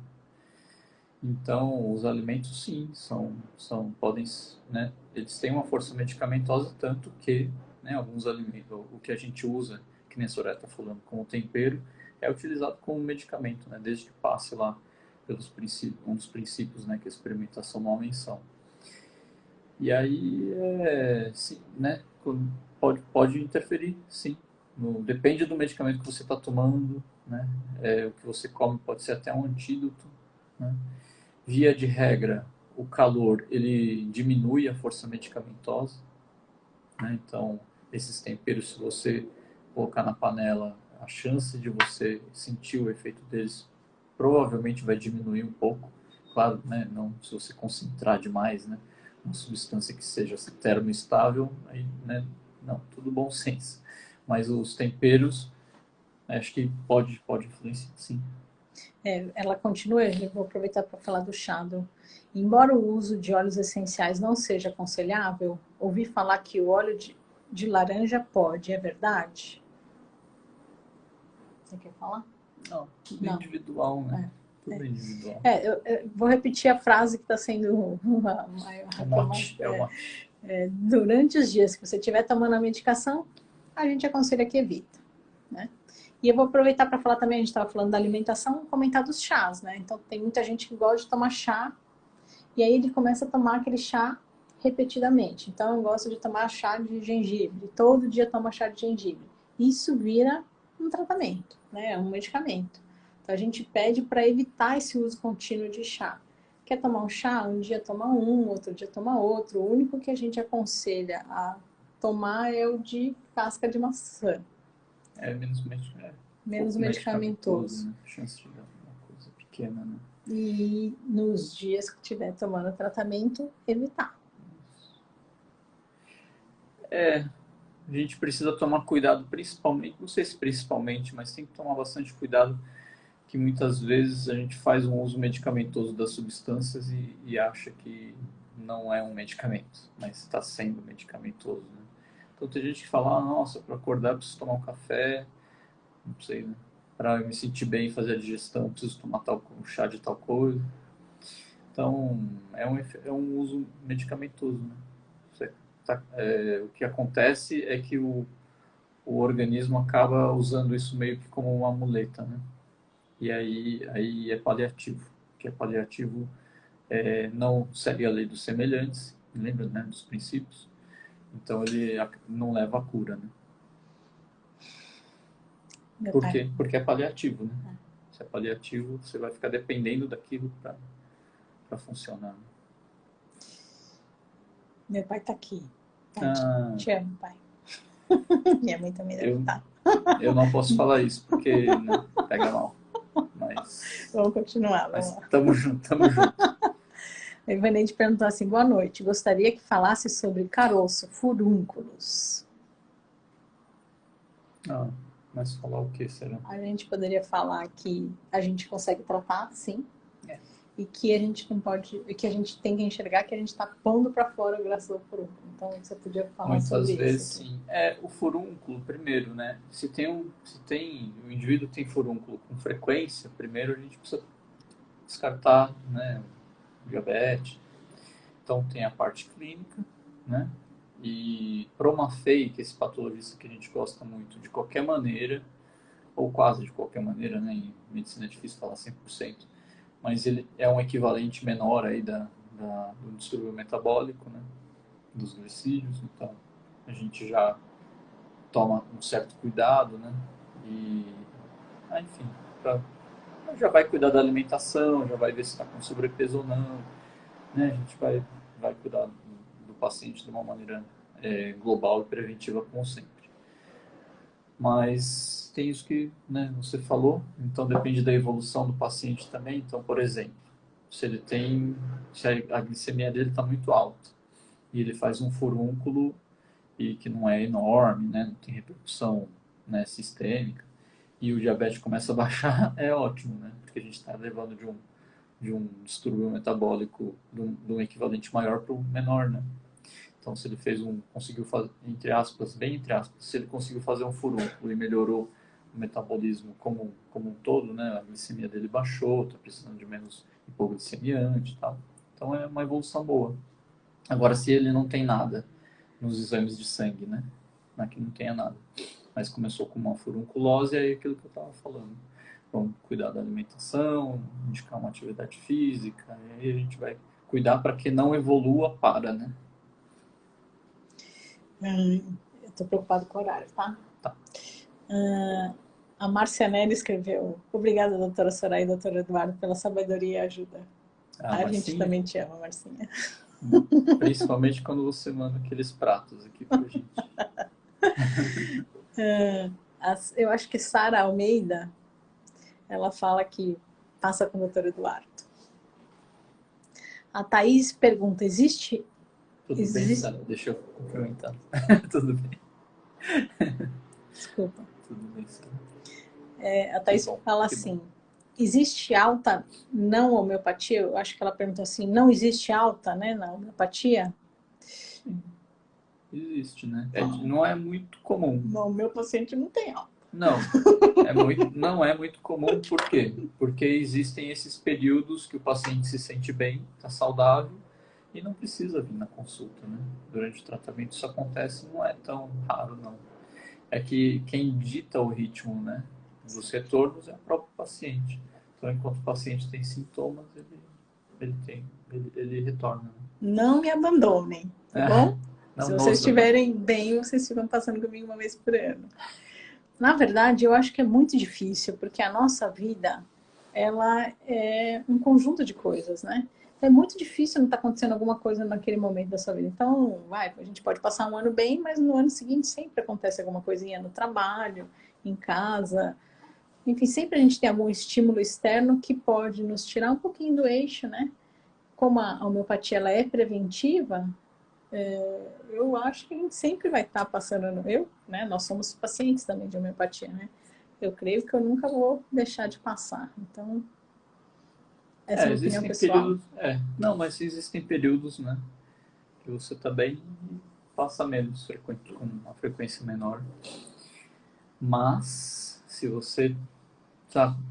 Então, os alimentos, sim, podem, né, eles têm uma força medicamentosa, tanto que, né, alguns alimentos, o que a gente usa, que nem a Soraya está falando, como tempero, é utilizado como medicamento, né, desde que passe lá pelos princípios, um dos princípios, né, que a experimentação não há menção. E aí, sim, né, pode interferir, sim. Depende do medicamento que você está tomando, né, o que você come pode ser até um antídoto, né. Via de regra, o calor ele diminui a força medicamentosa, né? Então, esses temperos, se você colocar na panela, a chance de você sentir o efeito deles provavelmente vai diminuir um pouco. Claro, né? Não se você concentrar demais, né? Uma substância que seja termoestável, aí, né? Não, tudo bom senso. Mas os temperos, acho que pode influenciar, sim. Ela continua, eu vou aproveitar para falar do chá. Embora o uso de óleos essenciais não seja aconselhável, ouvi falar que o óleo de laranja pode, é verdade? Você quer falar? Não, tudo individual, né? Tudo individual. Eu vou repetir a frase que está sendo uma mote. Durante os dias que você estiver tomando a medicação, a gente aconselha que evita, né? E eu vou aproveitar para falar também, a gente estava falando da alimentação, comentar dos chás, né? Então, tem muita gente que gosta de tomar chá, e aí ele começa a tomar aquele chá repetidamente. Então, eu gosto de tomar chá de gengibre, todo dia toma chá de gengibre. Isso vira um tratamento, né? É um medicamento. Então a gente pede para evitar esse uso contínuo de chá. Quer tomar um chá? Um dia toma um, outro dia toma outro. O único que a gente aconselha a tomar é o de casca de maçã. É Menos medicamentoso. Né? Chance de dar uma coisa pequena, né? E nos dias que estiver tomando tratamento, evitar. A gente precisa tomar cuidado, principalmente, não sei se principalmente, mas tem que tomar bastante cuidado, que muitas vezes a gente faz um uso medicamentoso das substâncias e acha que não é um medicamento, mas está sendo medicamentoso, né? Então tem gente que fala, nossa, para acordar eu preciso tomar um café, não sei, né? Para me sentir bem e fazer a digestão, eu preciso tomar um chá de tal coisa. Então, é um uso medicamentoso, né? O que acontece é que o organismo acaba usando isso meio que como uma muleta, né? E aí é paliativo. Que é paliativo não segue a lei dos semelhantes, lembra, né, dos princípios? Então ele não leva à cura, né? Por quê? Porque é paliativo, né? Se é paliativo, você vai ficar dependendo daquilo para funcionar. Meu pai tá aqui. Te amo, pai. Minha mãe também deve estar. Eu não posso falar isso, porque né, pega mal. Mas vamos continuar, vamos lá. Tamo junto, tamo junto. A Ivanete perguntou assim, boa noite, gostaria que falasse sobre caroço, furúnculos. Mas falar o que será? A gente poderia falar que a gente consegue tratar, sim. E que a gente não pode, que a gente tem que enxergar que a gente está pondo para fora graças ao furúnculo. Então você podia falar sobre isso. Muitas vezes sim. O furúnculo, primeiro, né? Se o indivíduo tem furúnculo com frequência, primeiro a gente precisa descartar, né, o diabetes. Então tem a parte clínica, né? E Promafei, que é esse patologista que a gente gosta muito, de qualquer maneira, ou quase de qualquer maneira, né? Em medicina é difícil falar 100%, mas ele é um equivalente menor aí do distúrbio metabólico, né? Dos glicídios, então a gente já toma um certo cuidado, né? E, enfim, já vai cuidar da alimentação, já vai ver se está com sobrepeso ou não, né? A gente vai cuidar do paciente de uma maneira global e preventiva, como sempre. Mas tem isso que, né, você falou, então depende da evolução do paciente também. Então, por exemplo, se a glicemia dele está muito alta e ele faz um furúnculo e que não é enorme, né, não tem repercussão, né, sistêmica, e o diabetes começa a baixar, é ótimo, né, porque a gente está levando de um distúrbio metabólico de um equivalente maior para um menor, né. Então, se ele conseguiu fazer, bem entre aspas, se ele conseguiu fazer um furúnculo e melhorou o metabolismo como um todo, né, a glicemia dele baixou, está precisando de menos hipoglicemiante e tal. Então, é uma evolução boa. Agora, se ele não tem nada nos exames de sangue, né, aqui não tenha nada, mas começou com uma furunculose, é aquilo que eu estava falando. Vamos cuidar da alimentação, indicar uma atividade física, e aí a gente vai cuidar para que não evolua né? Eu tô preocupado com o horário, tá? Tá. A Márcia Nelly escreveu: obrigada, doutora Soraya e doutor Eduardo, pela sabedoria e ajuda. A gente também te ama, Marcinha. Principalmente quando você manda aqueles pratos aqui pra gente. Eu acho que Sara Almeida, ela fala que passa com o doutor Eduardo. A Thaís pergunta, existe... Tudo bem, Sara? Deixa eu complementar. Tudo bem. Desculpa. Tudo bem, Sara. A Thaís fala assim, existe alta não homeopatia? Eu acho que ela perguntou assim, não existe alta, né, na homeopatia? Sim. Existe, né? Não é muito comum. Não, meu paciente não tem alta. Não, não é muito comum, por quê? Porque existem esses períodos que o paciente se sente bem, está saudável e não precisa vir na consulta, né? Durante o tratamento isso acontece, não é tão raro, não. É que quem dita o ritmo, né, dos retornos é o próprio paciente. Então, enquanto o paciente tem sintomas, ele retorna. Né? Não me abandonem, tá bom? Não, se vocês estiverem bem, vocês ficam passando comigo uma vez por ano. Na verdade, eu acho que é muito difícil, porque a nossa vida, ela é um conjunto de coisas, né? Então, é muito difícil não estar acontecendo alguma coisa naquele momento da sua vida. Então, a gente pode passar um ano bem, mas no ano seguinte sempre acontece alguma coisinha no trabalho, em casa. Enfim, sempre a gente tem algum estímulo externo que pode nos tirar um pouquinho do eixo, né? Como a homeopatia ela é preventiva, eu acho que a gente sempre vai estar passando, né? Nós somos pacientes também de homeopatia, né? Eu creio que eu nunca vou deixar de passar. Então, essa é a minha opinião Existem pessoal. períodos, não, mas existem períodos, né, que você tá bem e passa menos frequente, com uma frequência menor. Mas, se você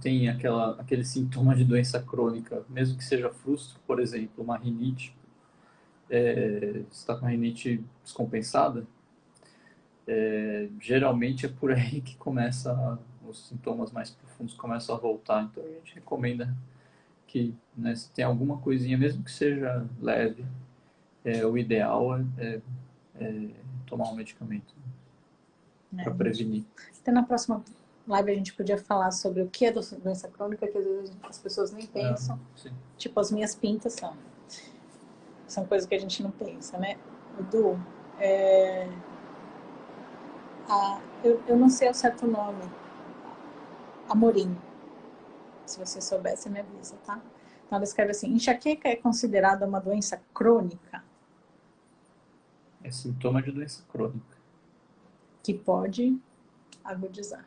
tem aquele sintoma de doença crônica, mesmo que seja frustro, por exemplo, uma rinite, você está com a rinite descompensada, geralmente é por aí que os sintomas mais profundos começam a voltar. Então a gente recomenda que, né, se tem alguma coisinha, mesmo que seja leve, o ideal é tomar um medicamento Né? para prevenir. Até na próxima live a gente podia falar sobre o que é doença crônica, que às vezes as pessoas nem pensam. Tipo, as minhas pintas são coisas que a gente não pensa, né? Edu, eu não sei o certo nome. Amorim. Se você souber, você me avisa, tá? Então ela escreve assim: enxaqueca é considerada uma doença crônica É sintoma de doença crônica. que pode agudizar.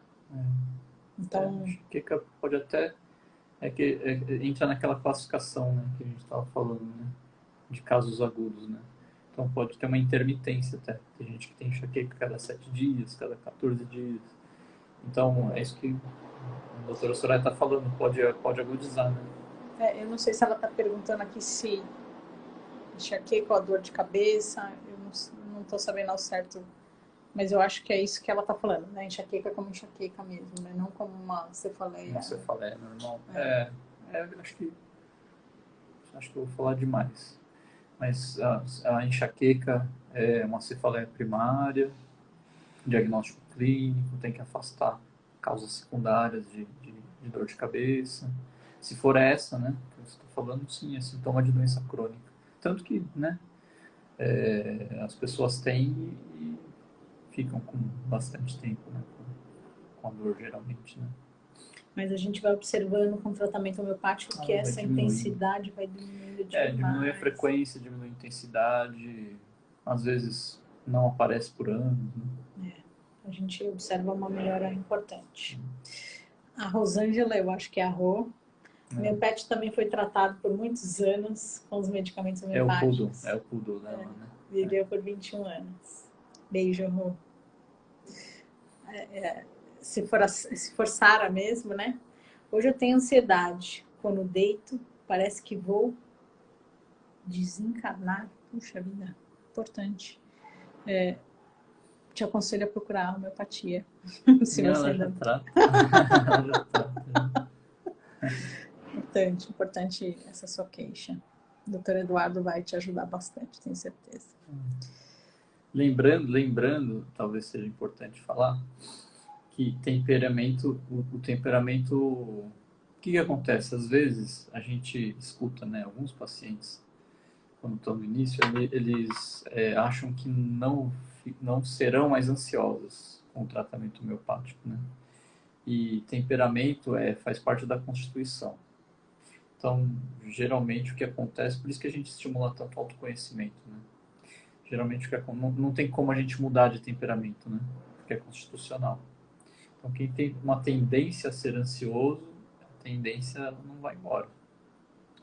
Então, enxaqueca pode até entra naquela classificação, né, que a gente estava falando, né, de casos agudos, né? Então pode ter uma intermitência até. Tem gente que tem enxaqueca cada 7 dias, cada 14 dias. Então é isso que a doutora Soraya está falando, pode agudizar, né? Eu não sei se ela está perguntando aqui se enxaqueca ou a dor de cabeça, eu não estou sabendo ao certo, mas eu acho que é isso que ela está falando, né? Enxaqueca como enxaqueca mesmo, né? Não como uma cefaleia. Uma cefaleia normal. Acho que eu vou falar demais. Mas a enxaqueca é uma cefaleia primária, diagnóstico clínico, tem que afastar causas secundárias de dor de cabeça. Se for essa, né, que você está falando, sim, é sintoma de doença crônica. Tanto que, né, as pessoas têm e ficam com bastante tempo, né, com a dor, geralmente, né. Mas a gente vai observando com o tratamento homeopático que essa intensidade vai diminuindo demais. Diminui a frequência, diminui a intensidade, às vezes não aparece por anos, né. A gente observa uma melhora importante. A Rosângela, eu acho que é a Rô. Meu pet também foi tratado por muitos anos com os medicamentos homeopáticos. É o poodle dela, né? Viveu por 21 anos. Beijo, Rô. Se for Sara mesmo, né? Hoje eu tenho ansiedade. Quando deito, parece que vou desencarnar. Puxa vida, importante. Te aconselho a procurar a homeopatia. Se você Ela já trata. Importante essa sua queixa. O doutor Eduardo vai te ajudar bastante, tenho certeza. Lembrando, talvez seja importante falar, que o temperamento, o que acontece? Às vezes a gente escuta, né, alguns pacientes, quando estão no início, eles acham que não serão mais ansiosos com o tratamento homeopático, né? E temperamento faz parte da constituição. Então, geralmente o que acontece, por isso que a gente estimula tanto o autoconhecimento, né? Geralmente não tem como a gente mudar de temperamento, né? Porque é constitucional. Então, quem tem uma tendência a ser ansioso, a tendência não vai embora.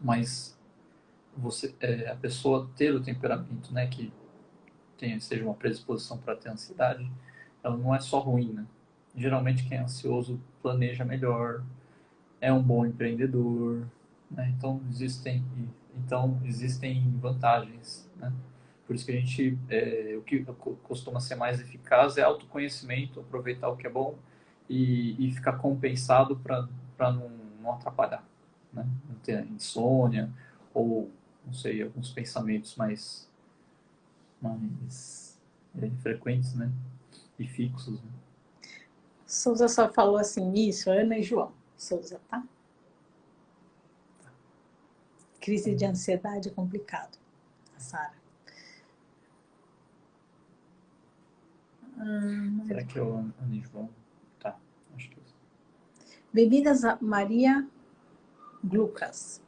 Mas a pessoa ter o temperamento, né, que seja uma predisposição para ter ansiedade, ela não é só ruim, né? Geralmente quem é ansioso planeja melhor, é um bom empreendedor, né? Então existem vantagens, né? Por isso que o que costuma ser mais eficaz é autoconhecimento, aproveitar o que é bom e ficar compensado para não atrapalhar, né? Não ter insônia ou, não sei, alguns pensamentos mais frequentes, né? E fixos, né? Souza só falou assim, isso, Ana e João. Souza, tá? Crise de ansiedade é complicado. Sara. Será que é o Ana e João? Tá, acho que é isso. Bebidas Maria Glucas.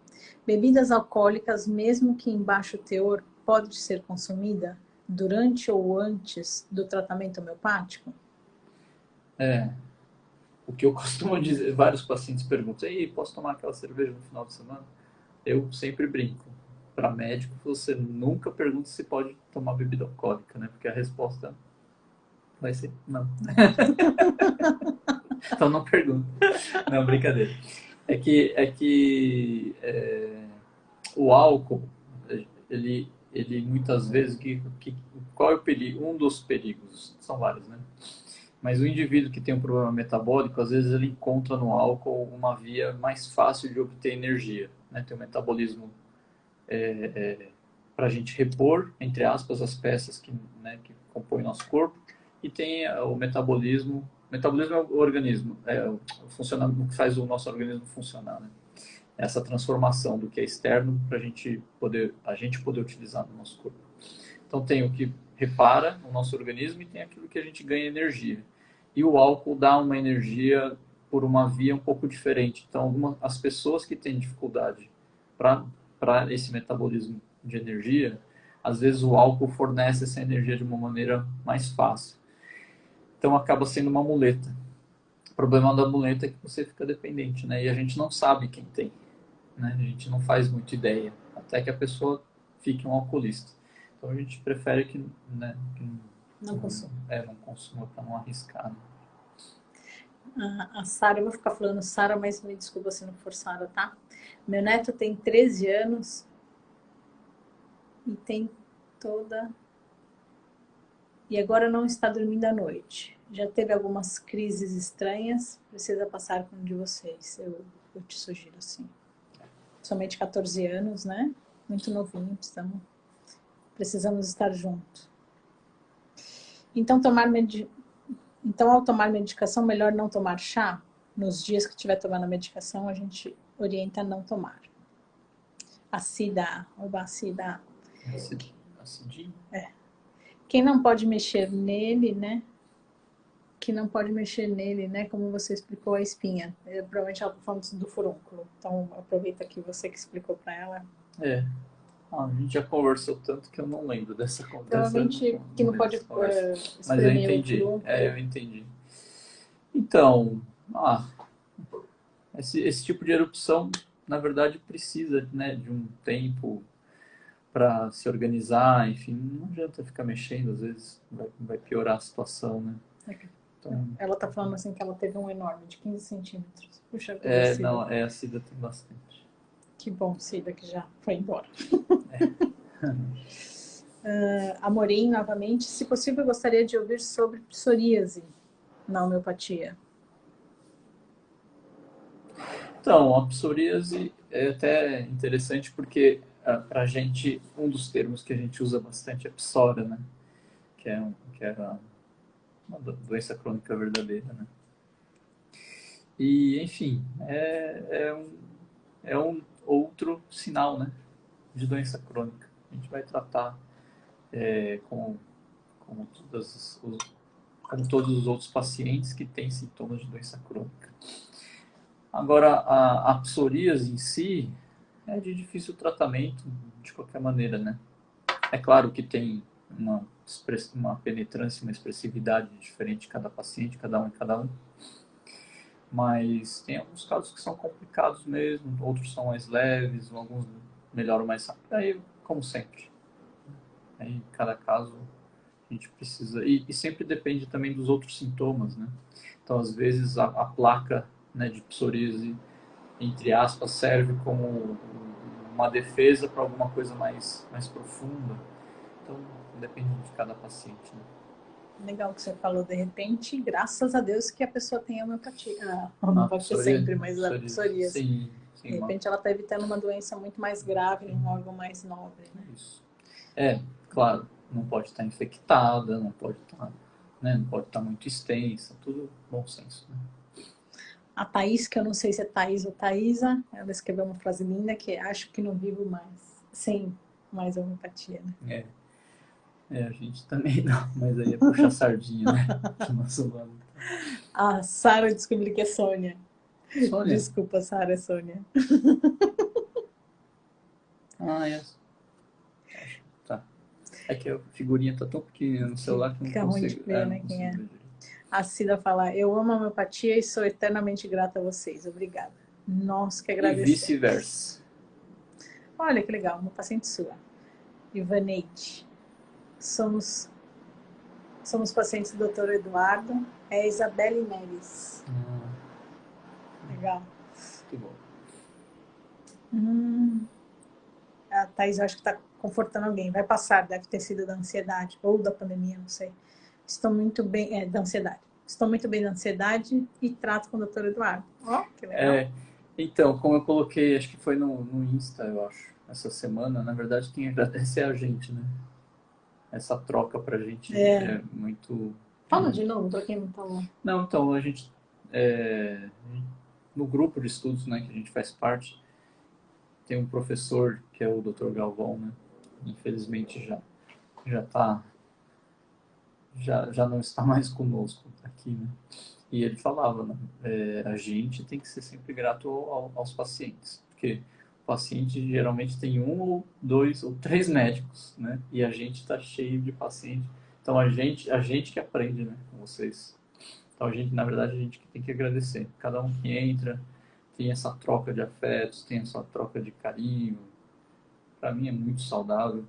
Bebidas alcoólicas, mesmo que em baixo teor, pode ser consumida durante ou antes do tratamento homeopático? O que eu costumo dizer, vários pacientes perguntam, ei, posso tomar aquela cerveja no final de semana? Eu sempre brinco. Para médico, você nunca pergunta se pode tomar bebida alcoólica, né? Porque a resposta vai ser não. Então não pergunta. Não, brincadeira. O álcool, ele muitas vezes, qual é o perigo? Um dos perigos, são vários, né? Mas o indivíduo que tem um problema metabólico, às vezes ele encontra no álcool uma via mais fácil de obter energia, né? Tem um metabolismo para a gente repor, entre aspas, as peças que compõem o nosso corpo, e tem o metabolismo. O metabolismo é o organismo, o funcionamento que faz o nosso organismo funcionar, né? Essa transformação do que é externo para a gente poder utilizar no nosso corpo. Então tem o que repara o nosso organismo e tem aquilo que a gente ganha energia. E o álcool dá uma energia por uma via um pouco diferente. Então as pessoas que têm dificuldade para esse metabolismo de energia, às vezes o álcool fornece essa energia de uma maneira mais fácil. Então acaba sendo uma muleta. O problema da muleta é que você fica dependente, né? E a gente não sabe quem tem, né? A gente não faz muita ideia, até que a pessoa fique um alcoolista. Então a gente prefere que, né, não consuma. Não consuma para não arriscar. Né? A Sara, eu vou ficar falando Sara, mas me desculpa se não for Sara, tá? Meu neto tem 13 anos e tem toda... E agora não está dormindo à noite. Já teve algumas crises estranhas, precisa passar com um de vocês. Eu te sugiro, assim. Somente 14 anos, né? Muito novinho, precisamos estar juntos. Então, ao tomar medicação, melhor não tomar chá? Nos dias que estiver tomando a medicação, a gente orienta a não tomar. Acida. Acidinho? Quem não pode mexer nele, né? Que não pode mexer nele, né? Como você explicou a espinha. Provavelmente ela está falando do furúnculo. Então, aproveita que você que explicou para ela. A gente já conversou tanto que eu não lembro dessa conversa. Provavelmente que não pode mas eu entendi. Eu entendi. Então, esse tipo de erupção, na verdade, precisa, né, de um tempo para se organizar, enfim, não adianta ficar mexendo, às vezes vai piorar a situação, né? Então, ela tá falando assim que ela teve um enorme, de 15 centímetros. Puxa, a Cida tem bastante. Que bom, Cida, que já foi embora. Amorim, novamente, se possível, gostaria de ouvir sobre psoríase na homeopatia. Então, a psoríase é até interessante porque pra gente, um dos termos que a gente usa bastante é psora, né? Que é uma doença crônica verdadeira, né? E, enfim, é um outro sinal, né, de doença crônica. A gente vai tratar como todos os outros pacientes que têm sintomas de doença crônica. Agora, a psoríase em si é de difícil tratamento de qualquer maneira, né? É claro que tem uma penetrância, uma expressividade diferente de cada paciente, cada um. Mas tem alguns casos que são complicados mesmo, outros são mais leves, alguns melhoram mais rápido. Aí, como sempre, em cada caso a gente precisa... E sempre depende também dos outros sintomas, né? Então, às vezes, a placa, né, de psoríase, entre aspas, serve como uma defesa para alguma coisa mais profunda. Então, depende de cada paciente, né? Legal que você falou, de repente, graças a Deus que a pessoa tem homeopatia. Não pode ser sempre, mas a psoríase. Sim, de repente ela está evitando uma doença muito mais grave, um órgão mais nobre, né? Isso. Claro, não pode estar infectada, não pode estar, né? Não pode estar muito extensa, tudo bom senso, né? A Thaís, que eu não sei se é Thaís ou Thaísa, ela escreveu uma frase linda que é: acho que não vivo mais sem mais homeopatia, né? A gente também não, mas aí é puxar sardinha, né? Que nosso lado. A Sara descobriu que é Sônia. Sônia? Desculpa, Sara, é Sônia. Ah, é. Tá. É que a figurinha tá tão pequenininha no celular que eu Fica não ruim de consigo. ver, Não né, quem consigo é. ver direito. A Cida fala: eu amo a homeopatia e sou eternamente grata a vocês. Obrigada. Nós que E agradecemos. vice-versa. Olha que legal, uma paciente sua. Ivaneide. Somos pacientes do Dr. Eduardo. É a Isabelle Neres. Legal. Muito bom. A Thaís, eu acho que está confortando alguém. Vai passar, deve ter sido da ansiedade ou da pandemia, não sei. Estou muito bem, da ansiedade. Estou muito bem da ansiedade e trato com o Dr. Eduardo. Ó, que legal. Então, como eu coloquei, acho que foi no Insta, eu acho, essa semana, na verdade, quem agradece é a gente, né? Essa troca pra gente é muito... Fala de novo, pra quem não tá lá. Não, então, a gente, no grupo de estudos, né, que a gente faz parte, tem um professor que é o Dr. Galvão, né? Infelizmente já não está mais conosco aqui, né? E ele falava, né? A gente tem que ser sempre grato aos pacientes, porque o paciente geralmente tem um ou dois ou três médicos, né? E a gente está cheio de paciente. Então a gente que aprende, né? Com vocês. Então na verdade, a gente que tem que agradecer. Cada um que entra tem essa troca de afetos, tem essa troca de carinho. Para mim é muito saudável.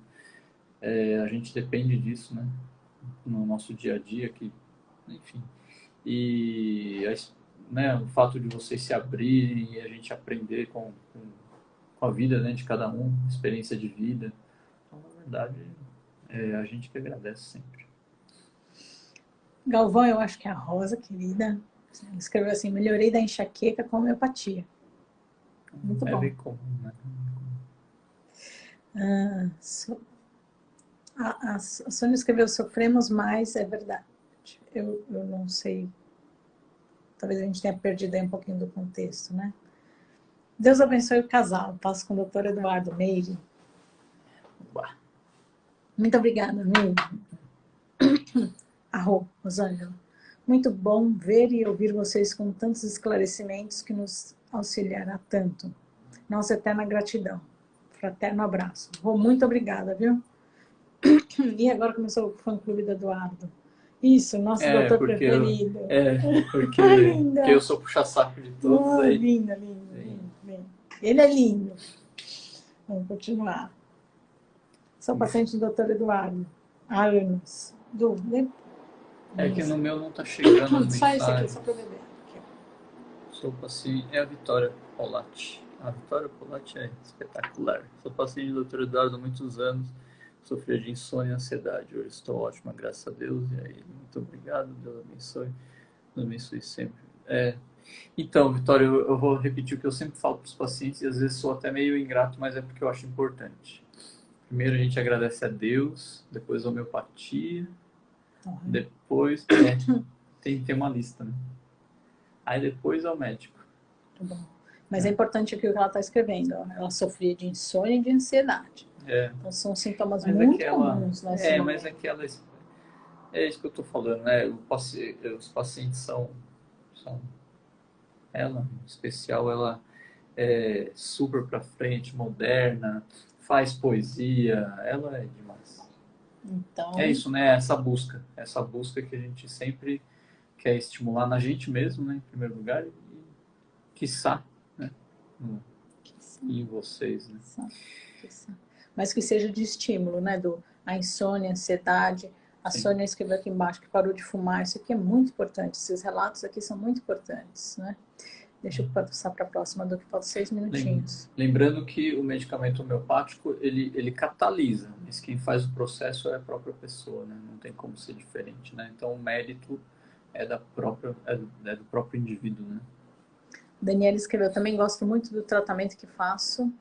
A gente depende disso, né? No nosso dia a dia, que, enfim. E né, o fato de vocês se abrirem e a gente aprender com a vida, né, de cada um, experiência de vida. Então, na verdade, a gente que agradece sempre. Galvão, eu acho que é a Rosa, querida, escreveu assim: melhorei da enxaqueca com homeopatia. Muito bom. É bem comum, né? A Sônia escreveu: sofremos mais, é verdade. Eu não sei. Talvez a gente tenha perdido aí um pouquinho do contexto, né? Deus abençoe o casal. Passo com o Dr. Eduardo Meire. Muito obrigada, Meire. Rosângela. Muito bom ver e ouvir vocês com tantos esclarecimentos que nos auxiliará tanto. Nossa eterna gratidão. Fraterno abraço. Muito obrigada, viu? E agora começou o fã-clube do Eduardo. Isso, nosso doutor preferido. Porque eu sou puxa-saco de todos aí. Lindo. Ele é lindo. Vamos continuar. Sou paciente do Dr. Eduardo há anos. Que no meu não tá chegando as Só esse aqui, mensagens. só para beber. Sou paciente... É a Vitória Polatti. A Vitória Polatti é espetacular. Sou paciente do Dr. Eduardo há muitos anos. Sofria de insônia e ansiedade. Hoje estou ótima, graças a Deus. E aí, muito obrigado. Deus abençoe. Deus abençoe sempre. Então, Vitória, eu vou repetir o que eu sempre falo para os pacientes. E às vezes sou até meio ingrato, mas é porque eu acho importante. Primeiro a gente agradece a Deus. Depois a homeopatia. Depois... tem uma lista, né? Aí depois ao médico. Muito bom. Mas é importante aqui o que ela está escrevendo. Ela sofria de insônia e de ansiedade. Então são sintomas muito comuns nesse momento. Mas aquela... É isso que eu estou falando, né? Os pacientes são... Ela, em especial, ela é super pra frente, moderna, faz poesia, ela é demais. Então... É isso, né? Essa busca que a gente sempre quer estimular na gente mesmo, né? Em primeiro lugar, e quiçá, né? E em vocês, né? Quiçá. Mas que seja de estímulo, né? A insônia, a ansiedade. A Sônia escreveu aqui embaixo que parou de fumar. Isso aqui é muito importante. Esses relatos aqui são muito importantes, né? Deixa eu passar para a próxima, do que falta 6 minutinhos. Lembrando que o medicamento homeopático, ele catalisa, mas quem faz o processo é a própria pessoa, né? Não tem como ser diferente, né? Então o mérito é do próprio indivíduo, né? Daniela escreveu: também gosto muito do tratamento que faço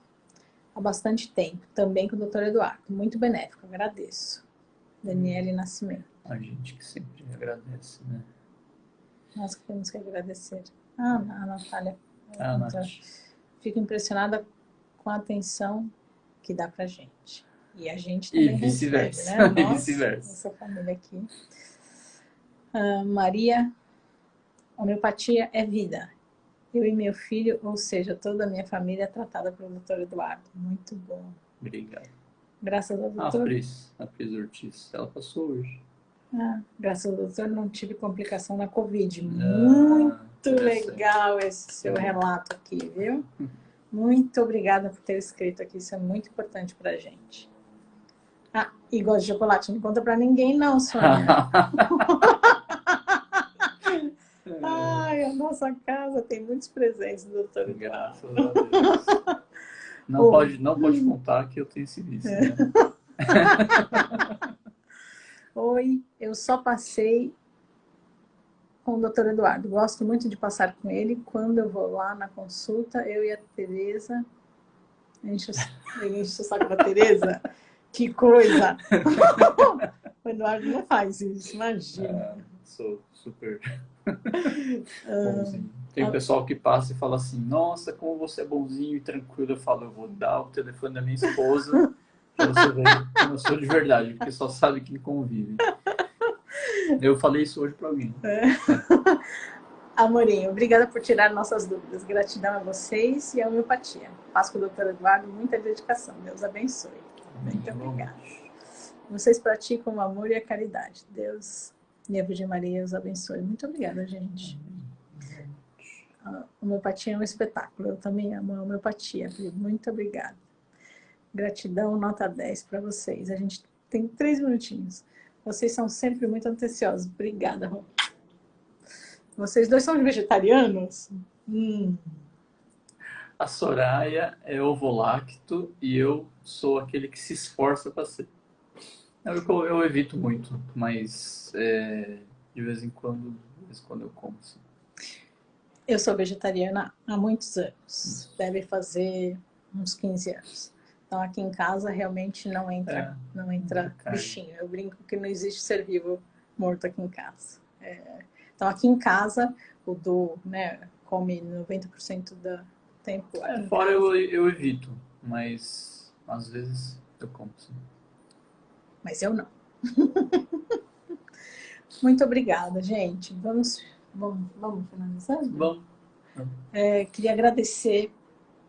há bastante tempo, também com o Dr. Eduardo. Muito benéfico, agradeço. Daniela Nascimento. A gente que sempre agradece, né? Nós que temos que agradecer. A Natália. Ah, Nath. Fico impressionada com a atenção que dá pra gente. E a gente E também recebe, vice-versa. né? E vice-versa. Nossa família aqui. Maria, homeopatia é vida. Eu e meu filho, ou seja, toda a minha família é tratada pelo Dr. Eduardo. Muito bom. Obrigado. Graças ao A doutor. a Pris Ortiz, ela passou hoje. Graças ao doutor não tive complicação na Covid. Muito legal esse seu relato aqui, viu? Muito obrigada por ter escrito aqui, isso é muito importante pra gente. E gosta de chocolate, não conta pra ninguém não, Sônia. Ai, a nossa casa tem muitos presentes do doutor Eduardo. Graças a Deus. Não pode contar que eu tenho esse vício, né? Oi, eu só passei com o doutor Eduardo. Gosto muito de passar com ele. Quando eu vou lá na consulta, eu e a Tereza... Enche o saco da Tereza? Que coisa! O Eduardo não faz isso, imagina. Sou super bonzinho. Tem um pessoal que passa e fala assim, nossa, como você é bonzinho e tranquilo. Eu falo, eu vou dar o telefone da minha esposa pra você ver como eu sou de verdade, porque só sabe quem convive. Eu falei isso hoje pra alguém. Amorinho, obrigada por tirar nossas dúvidas. Gratidão a vocês e a homeopatia. Faço com o Dr. Eduardo muita dedicação. Deus abençoe. Muito obrigada. Vocês praticam o amor e a caridade. Deus e a Virgem Maria os abençoe. Muito obrigada, gente. A homeopatia é um espetáculo. Eu também amo a homeopatia. Muito obrigada. Gratidão, nota 10 para vocês. A gente tem 3 minutinhos. Vocês são sempre muito atenciosos. Obrigada, Rô. Vocês dois são vegetarianos? A Soraya é ovolacto e eu sou aquele que se esforça para ser. Eu evito muito, mas de vez em quando eu como. Sim. Eu sou vegetariana há muitos anos. Deve fazer uns 15 anos. Então aqui em casa realmente não entra bichinho. Eu brinco que não existe ser vivo morto aqui em casa. Então aqui em casa o Du, né, come 90% do tempo. Fora eu evito, mas às vezes eu como, sim. Mas eu não. Muito obrigada, gente. Vamos finalizando? Vamos. Queria agradecer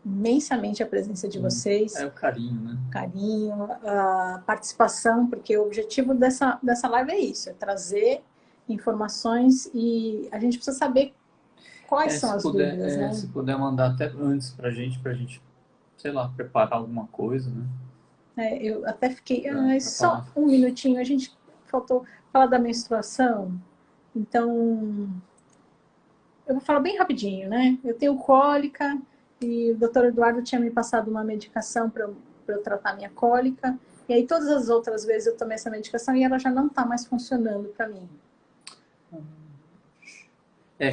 imensamente a presença de vocês. O carinho, né? Carinho, a participação, porque o objetivo dessa live é isso, é trazer informações e a gente precisa saber quais são as dúvidas, né? Se puder mandar até antes pra gente, sei lá, preparar alguma coisa, né? Eu até fiquei, só um minutinho, a gente faltou falar da menstruação, então eu vou falar bem rapidinho, né? Eu tenho cólica e o doutor Eduardo tinha me passado uma medicação para eu tratar minha cólica, e aí todas as outras vezes eu tomei essa medicação e ela já não está mais funcionando para mim.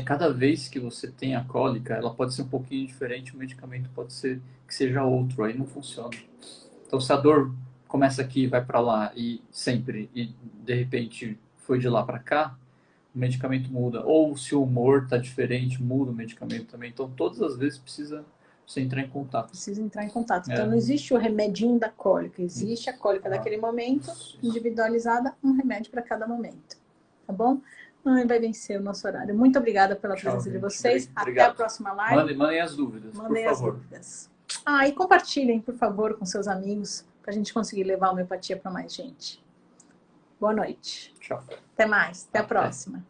Cada vez que você tem a cólica, ela pode ser um pouquinho diferente, o medicamento pode ser que seja outro, aí não funciona. Então, se a dor começa aqui, vai para lá e sempre, e de repente foi de lá para cá, o medicamento muda. Ou se o humor está diferente, muda o medicamento também. Então, todas as vezes precisa você entrar em contato. Precisa entrar em contato. Então, não existe o remedinho da cólica, existe a cólica daquele momento, individualizada, um remédio para cada momento. Tá bom? Vai vencer o nosso horário. Muito obrigada pela presença de vocês. Obrigado. Até a próxima live. Mandem as dúvidas, por favor. E compartilhem, por favor, com seus amigos, para a gente conseguir levar a homeopatia para mais gente. Boa noite. Tchau. Até mais. Até a próxima.